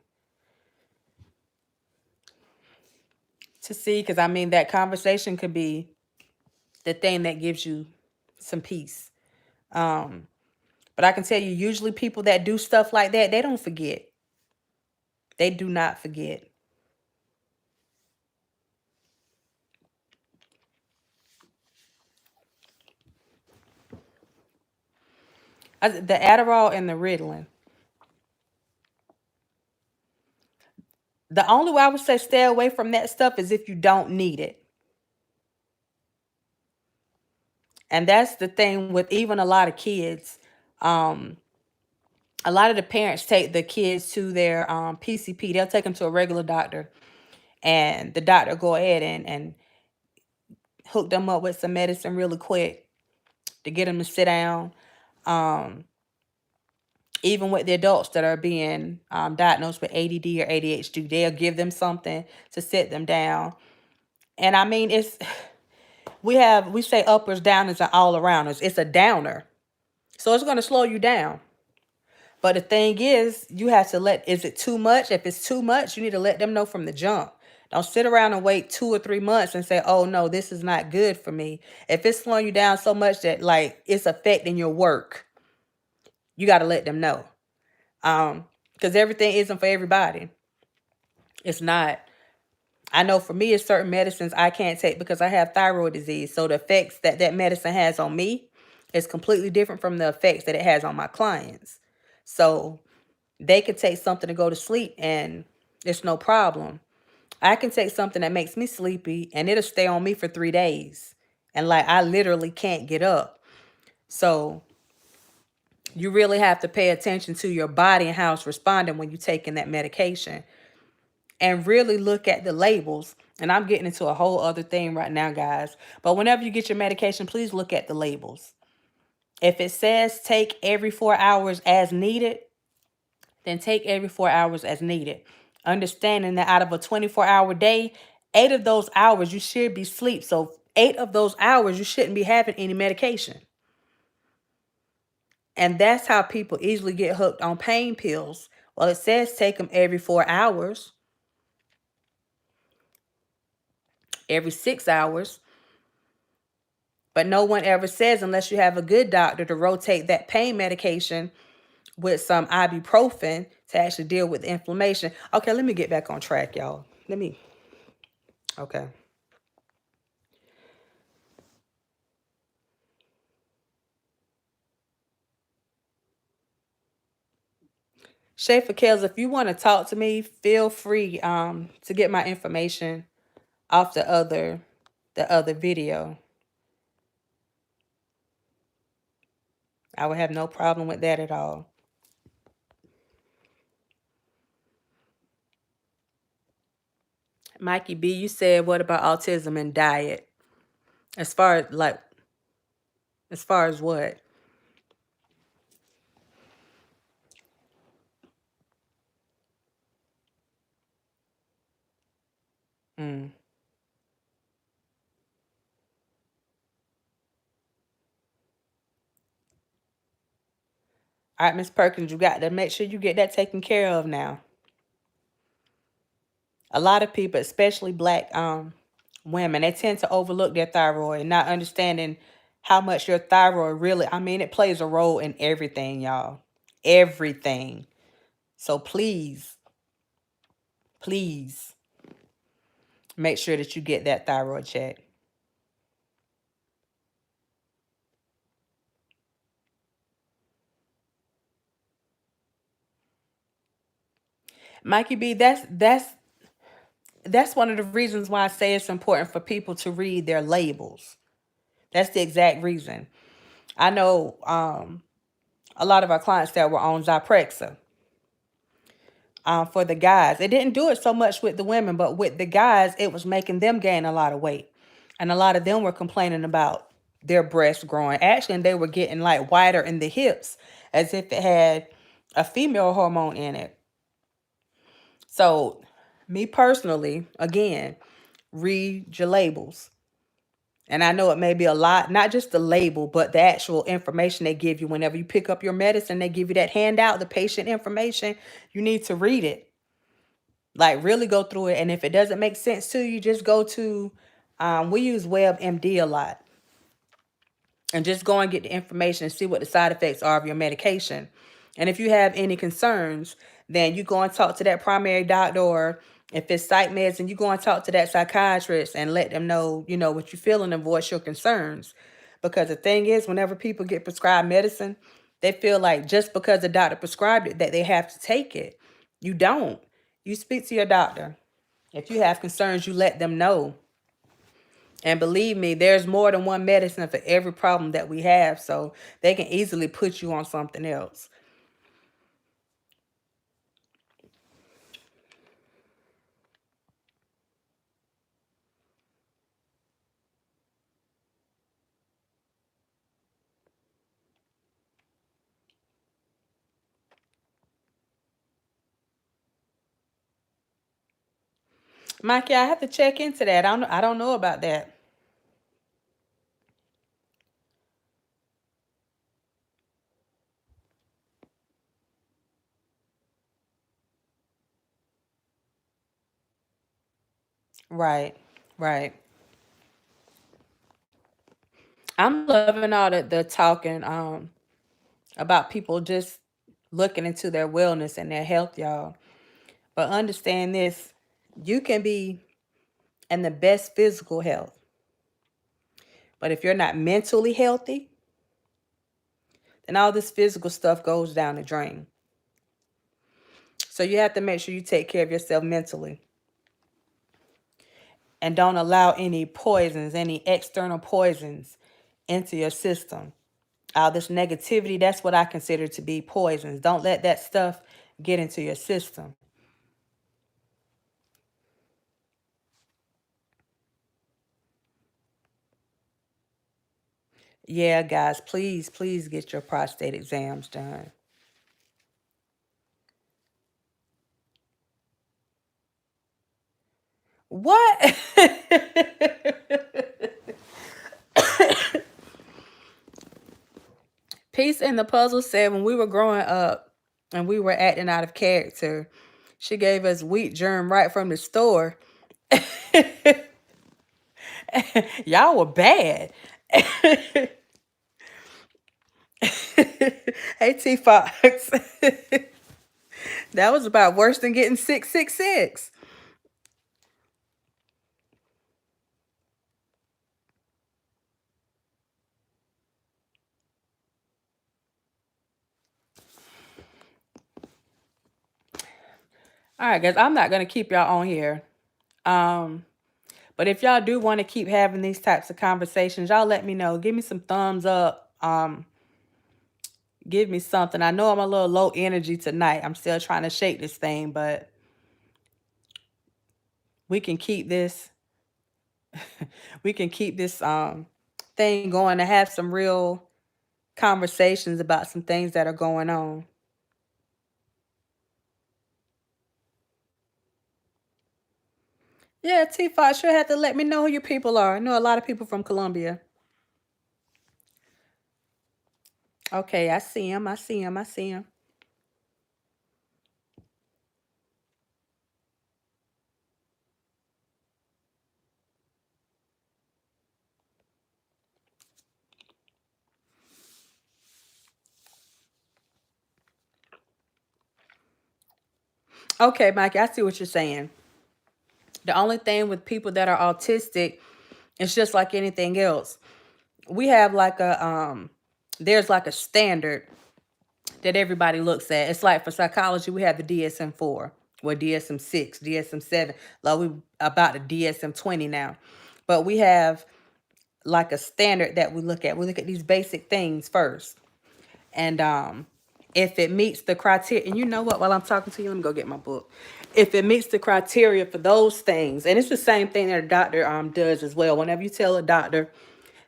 to see? Because I mean, that conversation could be the thing that gives you some peace. Um, but I can tell you, usually people that do stuff like that, they don't forget. They do not forget. The Adderall and the Ritalin. The only way I would say stay away from that stuff is if you don't need it. And that's the thing with even a lot of kids. Um, a lot of the parents take the kids to their PCP. They'll take them to a regular doctor, and the doctor go ahead and hook them up with some medicine really quick to get them to sit down. Um, Even with the adults that are being diagnosed with ADD or ADHD, they'll give them something to sit them down. And I mean, we say uppers, downers, and all arounders. It's a downer, so it's going to slow you down. But the thing is, you have to is it too much? If it's too much, you need to let them know from the jump. Don't sit around and wait 2 or 3 months and say, oh no, this is not good for me. If it's slowing you down so much that like it's affecting your work, you got to let them know. Because everything isn't for everybody. It's not. I know for me, it's certain medicines I can't take because I have thyroid disease. So the effects that that medicine has on me is completely different from the effects that it has on my clients. So they could take something to go to sleep and it's no problem. I can take something that makes me sleepy and it'll stay on me for 3 days. And like I literally can't get up. So you really have to pay attention to your body and how it's responding when you're taking that medication. And really look at the labels. And I'm getting into a whole other thing right now, guys. But whenever you get your medication, please look at the labels. If it says take every 4 hours as needed, then take every 4 hours as needed. Understanding that out of a 24-hour day, 8 of those hours you should be sleep. So 8 of those hours you shouldn't be having any medication. And that's how people easily get hooked on pain pills. Well, it says take them every 4 hours, every 6 hours. But no one ever says, unless you have a good doctor, to rotate that pain medication with some ibuprofen to actually deal with inflammation. Okay, let me get back on track, y'all. Okay. Schaefer Kells, if you want to talk to me, feel free to get my information off the other video. I would have no problem with that at all. Mikey B, you said what about autism and diet? As far as what? Mm. All right, Miss Perkins, you got to make sure you get that taken care of now. A lot of people, especially black women, they tend to overlook their thyroid, not understanding how much your thyroid really, I mean, it plays a role in everything, y'all. Everything. So please make sure that you get that thyroid check. Mikey B, that's one of the reasons why I say it's important for people to read their labels. That's the exact reason. I know a lot of our clients that were on Zyprexa. For the guys, it didn't do it so much with the women, but with the guys, it was making them gain a lot of weight. And a lot of them were complaining about their breasts growing. Actually, and they were getting like wider in the hips as if it had a female hormone in it. So, me personally, again, read your labels. And I know it may be a lot, not just the label, but the actual information they give you whenever you pick up your medicine. They give you that handout, the patient information. You need to read it. Like really go through it. And if it doesn't make sense to you, just go to, we use WebMD a lot. And just go and get the information and see what the side effects are of your medication. And if you have any concerns, then you go and talk to that primary doctor, or if it's psych meds, and you go and talk to that psychiatrist and let them know, what you're feeling and voice your concerns. Because the thing is, whenever people get prescribed medicine, They feel like just because the doctor prescribed it that they have to take it. You don't. You speak to your doctor. If you have concerns, you let them know. And believe me, there's more than one medicine for every problem that we have, so they can easily put you on something else. Mikey, I have to check into that. I don't know about that. Right, right. I'm loving all the talking about people just looking into their wellness and their health, y'all. But understand this, you can be in the best physical health. But if you're not mentally healthy, then all this physical stuff goes down the drain. So you have to make sure you take care of yourself mentally and don't allow any poisons, any external poisons into your system. All this negativity, that's what I consider to be poisons. Don't let that stuff get into your system. Yeah, guys, please, please get your prostate exams done. What? Peace in the Puzzle said when we were growing up and we were acting out of character, she gave us wheat germ right from the store. Y'all were bad. Hey, T Fox. That was about worse than getting 666. All right, guys, I'm not going to keep y'all on here. Um, but if y'all do want to keep having these types of conversations, y'all let me know. Give me some thumbs up. Give me something. I know I'm a little low energy tonight. I'm still trying to shake this thing, but we can keep this we can keep this thing going to have some real conversations about some things that are going on. Yeah, T Fox sure had to let me know who your people are. I know a lot of people from Colombia. Okay, I see him. I see him. I see him. Okay, Mikey, I see what you're saying. The only thing with people that are autistic, it's just like anything else. We have like a there's like a standard that everybody looks at. It's like for psychology, we have the DSM-4, or DSM-6, DSM-7. Like we about the DSM-20 now. But we have like a standard that we look at. We look at these basic things first. And if it meets the criteria, and you know what, while I'm talking to you, let me go get my book. If it meets the criteria for those things, and it's the same thing that a doctor does as well. Whenever you tell a doctor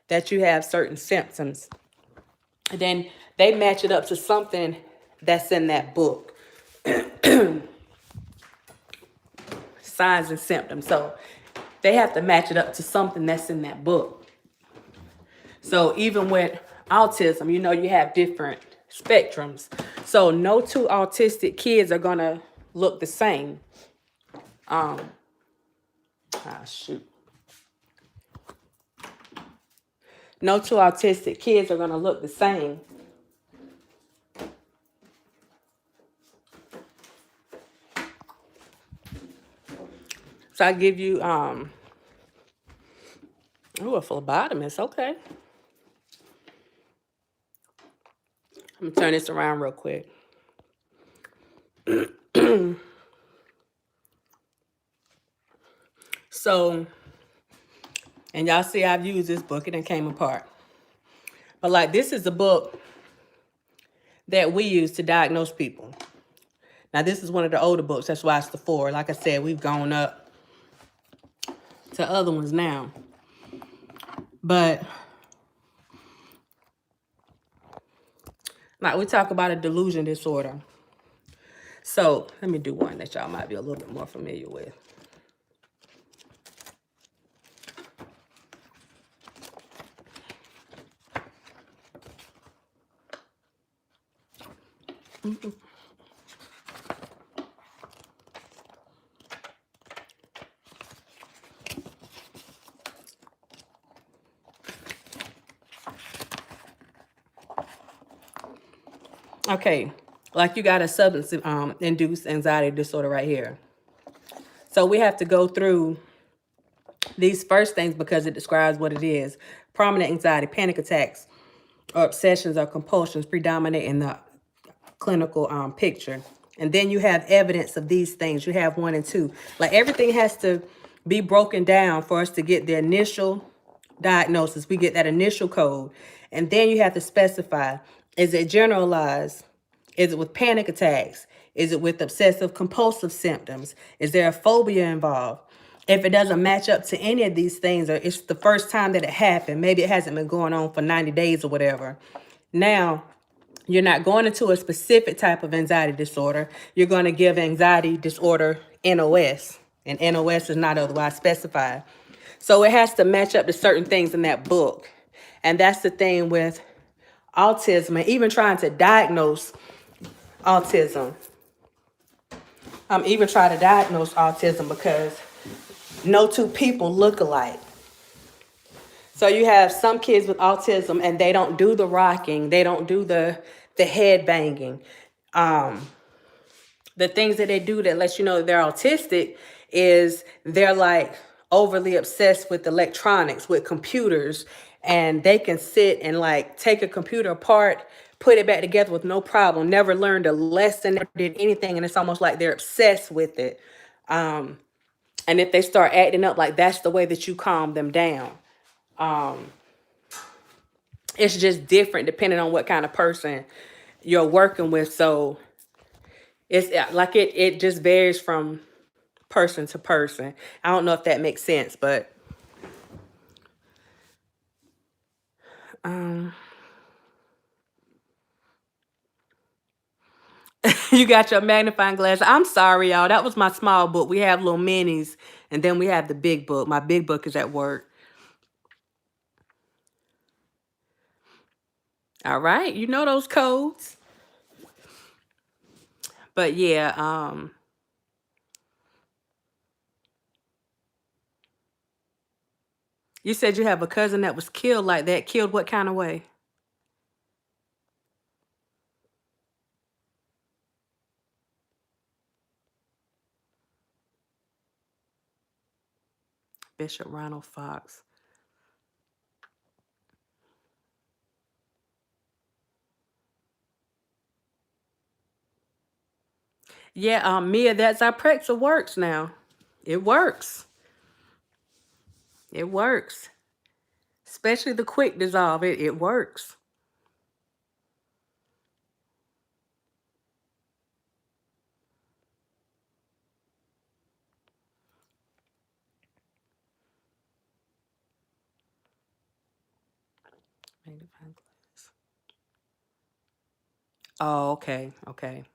that you have certain symptoms, then they match it up to something that's in that book. Signs and symptoms. So they have to match it up to something that's in that book. So even with autism, you know, you have different spectrums. So no two autistic kids are gonna look the same. Shoot. No two autistic kids are gonna look the same. So I give you a phlebotomist, okay. Let me turn this around real quick. So, and y'all see I've used this book, it done came apart. But like, this is a book that we use to diagnose people. Now, this is one of the older books. That's why it's the 4. Like I said, we've gone up to other ones now. But like, we talk about a delusion disorder. So let me do one that y'all might be a little bit more familiar with. Okay, like you got a substance induced anxiety disorder right here. So we have to go through these first things because it describes what it is. Prominent anxiety, panic attacks, or obsessions or compulsions predominate in the clinical picture. And then you have evidence of these things. You have 1 and 2. Like, everything has to be broken down for us to get the initial diagnosis. We get that initial code. And then you have to specify, is it generalized? Is it with panic attacks? Is it with obsessive compulsive symptoms? Is there a phobia involved? If it doesn't match up to any of these things, or it's the first time that it happened, maybe it hasn't been going on for 90 days or whatever. Now, you're not going into a specific type of anxiety disorder. You're going to give anxiety disorder NOS, and NOS is not otherwise specified. So it has to match up to certain things in that book. And that's the thing with autism, and even trying to diagnose autism. Even try to diagnose autism because no two people look alike. So you have some kids with autism and they don't do the rocking, they don't do the head banging. The things that they do that lets you know they're autistic is they're like overly obsessed with electronics, with computers, and they can sit and like take a computer apart, put it back together with no problem, never learned a lesson, never did anything, and it's almost like they're obsessed with it. And if they start acting up, like, that's the way that you calm them down. It's just different depending on what kind of person you're working with. So it's like it just varies from person to person. I don't know if that makes sense, but you got your magnifying glass. I'm sorry, y'all. That was my small book. We have little minis, and then we have the big book. My big book is at work. All right, you know those codes. But yeah, you said you have a cousin that was killed like that. Killed what kind of way? Bishop Ronald Fox. Yeah, Mia, that Zyprexa works now. It works. It works. Especially the quick dissolve. It works. Magnifying glass. Oh, okay. Okay.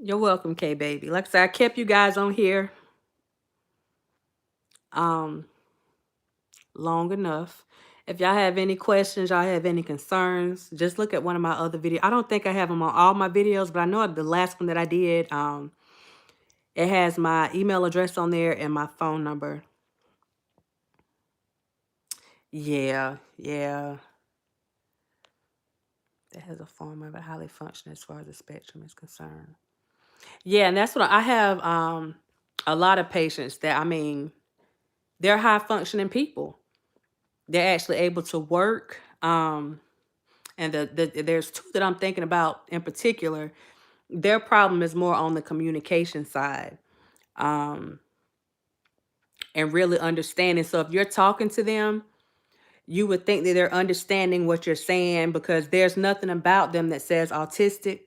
You're welcome, K baby. Like I said, I kept you guys on here long enough. If y'all have any questions, y'all have any concerns, just look at one of my other videos. I don't think I have them on all my videos, but I know the last one that I did, it has my email address on there and my phone number. Yeah, yeah. That has a form of a highly functioning as far as the spectrum is concerned. Yeah, and that's what I have a lot of patients that, I mean, they're high functioning people. they're actually able to work. And there's two that I'm thinking about in particular. Their problem is more on the communication side, um, and really understanding. So if you're talking to them, you would think that they're understanding what you're saying because there's nothing about them that says autistic.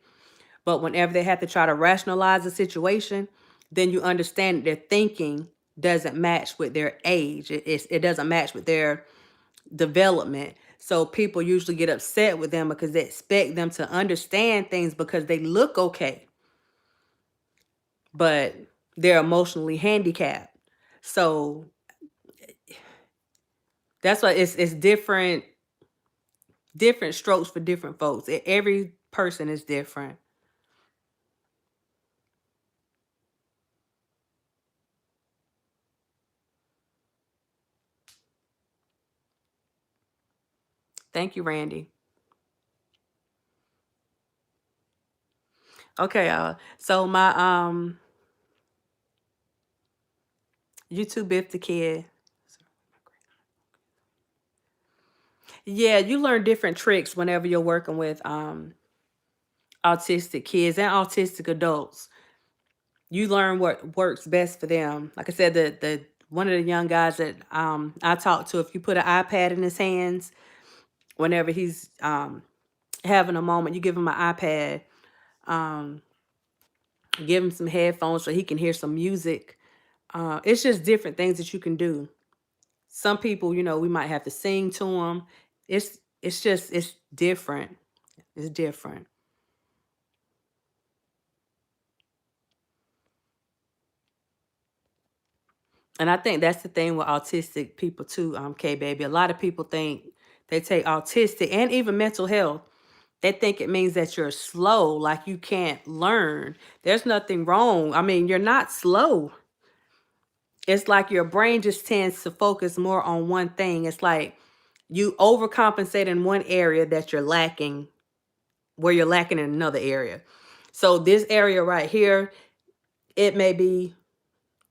But whenever they have to try to rationalize a situation, then you understand that their thinking doesn't match with their age. It doesn't match with their development. So people usually get upset with them because they expect them to understand things because they look okay, but they're emotionally handicapped. So that's why it's different strokes for different folks. Every person is different. Thank you, Randy. Okay, so my YouTube if the kid. Yeah, you learn different tricks whenever you're working with autistic kids and autistic adults. You learn what works best for them. Like I said, the one of the young guys that I talked to, if you put an iPad in his hands, whenever he's having a moment, you give him an iPad, um, give him some headphones so he can hear some music. It's just different things that you can do. Some people, we might have to sing to them. It's different. It's different. And I think that's the thing with autistic people too, K baby. A lot of people think they take autistic and even mental health. They think it means that you're slow, like you can't learn. There's nothing wrong. I mean, you're not slow. It's like your brain just tends to focus more on one thing. It's like you overcompensate in one area that you're lacking, where you're lacking in another area. So this area right here, it may be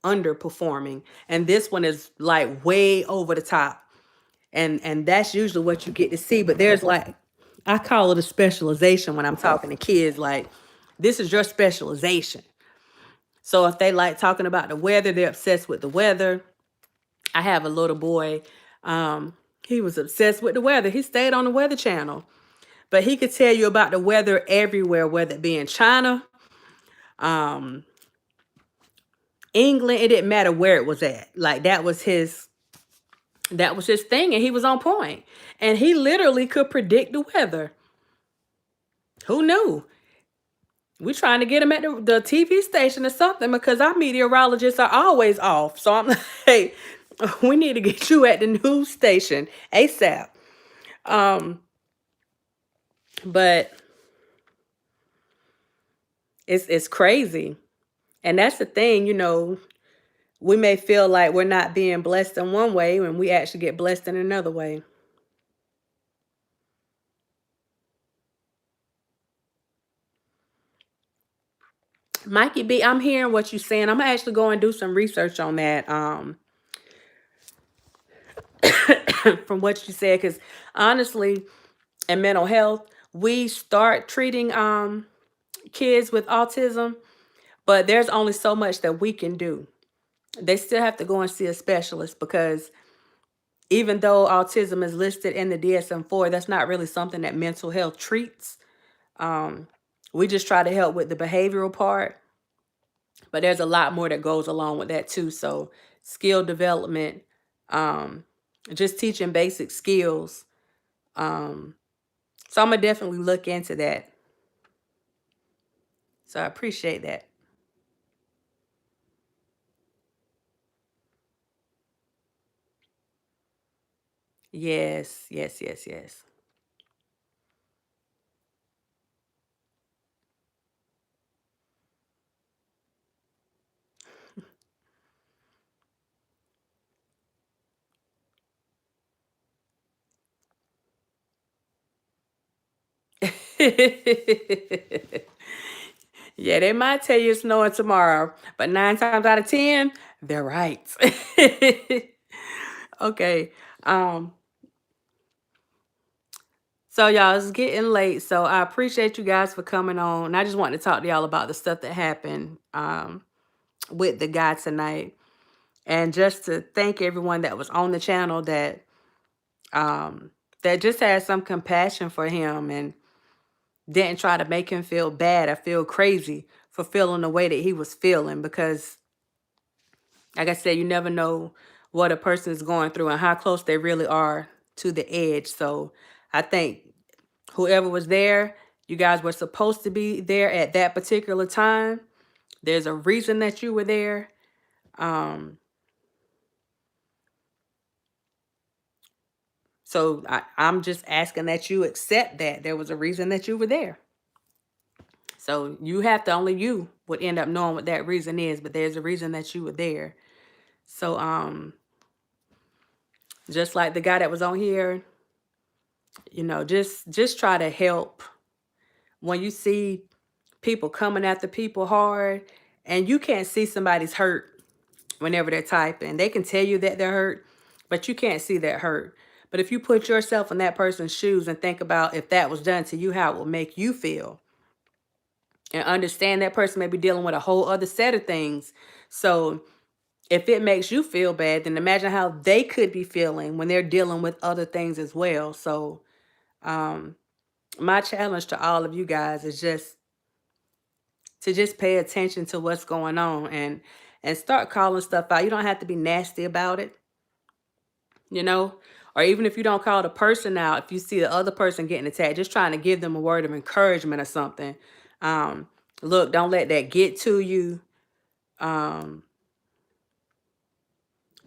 underperforming, and this one is like way over the top. And that's usually what you get to see. But there's like, I call it a specialization when I'm talking to kids. Like, this is your specialization. So if they like talking about the weather, they're obsessed with the weather. I have a little boy, he was obsessed with the weather. He stayed on the Weather Channel, but he could tell you about the weather everywhere, whether it be in China, um, England. It didn't matter where it was at. Like, that was his thing, and he was on point. And he literally could predict the weather. Who knew? We trying to get him at the TV station or something because our meteorologists are always off. So I'm like, hey, we need to get you at the news station ASAP. Um, but it's crazy. And that's the thing, we may feel like we're not being blessed in one way when we actually get blessed in another way. Mikey B, I'm hearing what you're saying. I'm gonna actually go and do some research on that. From what you said, because honestly, in mental health, we start treating kids with autism, but there's only so much that we can do. They still have to go and see a specialist because even though autism is listed in the DSM-4, that's not really something that mental health treats. Um, we just try to help with the behavioral part, but there's a lot more that goes along with that too. So skill development, um, just teaching basic skills. Um, so I'm gonna definitely look into that. So I appreciate that. Yes, yes, yes, yes. Yeah, they might tell you it's snowing tomorrow, but 9 times out of 10, they're right. Okay. Um, So y'all, it's getting late. So I appreciate you guys for coming on. And I just wanted to talk to y'all about the stuff that happened with the guy tonight. And just to thank everyone that was on the channel that just had some compassion for him and didn't try to make him feel bad or feel crazy for feeling the way that he was feeling. Because like I said, you never know what a person is going through and how close they really are to the edge. So I think whoever was there, you guys were supposed to be there at that particular time. There's a reason that you were there. So I'm just asking that you accept that there was a reason that you were there. So you have to, only you would end up knowing what that reason is, but there's a reason that you were there. So just like the guy that was on here, you know, just try to help when you see people coming after people hard and you can't see somebody's hurt whenever they're typing. They can tell you that they're hurt, but you can't see that hurt. But if you put yourself in that person's shoes and think about if that was done to you, how it will make you feel, and understand that person may be dealing with a whole other set of things. So if it makes you feel bad, then imagine how they could be feeling when they're dealing with other things as well. So my challenge to all of you guys is just to just pay attention to what's going on and start calling stuff out. You don't have to be nasty about it, you know, or even if you don't call the person out, if you see the other person getting attacked, just trying to give them a word of encouragement or something. Look, don't let that get to you. Don't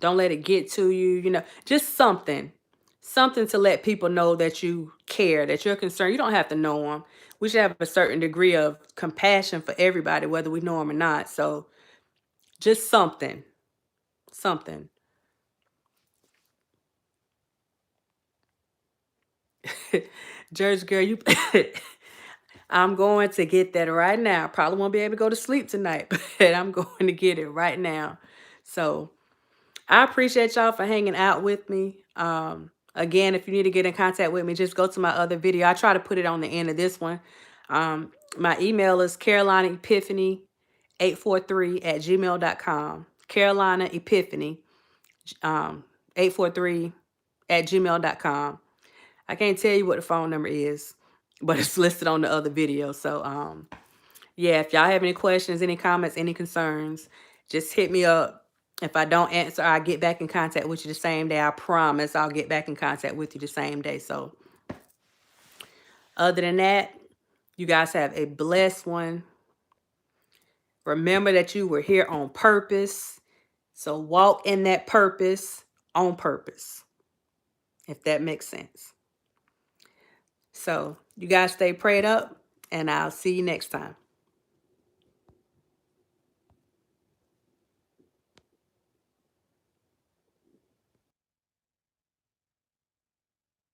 let it get to you, you know, just something to let people know that you care, that you're concerned. You don't have to know them. We should have a certain degree of compassion for everybody, whether we know them or not. So just something. Jersey girl, you I'm going to get that right now. Probably won't be able to go to sleep tonight, but I'm going to get it right now. So I appreciate y'all for hanging out with me. Again, if you need to get in contact with me, just go to my other video. I try to put it on the end of this one. My email is carolinaepiphany843@gmail.com. Carolina Epiphany 843@gmail.com. I can't tell you what the phone number is, but it's listed on the other video. So yeah, if y'all have any questions, any comments, any concerns, just hit me up. If I don't answer, I'll get back in contact with you the same day. I promise I'll get back in contact with you the same day. So other than that, you guys have a blessed one. Remember that you were here on purpose. So walk in that purpose on purpose, if that makes sense. So you guys stay prayed up, and I'll see you next time.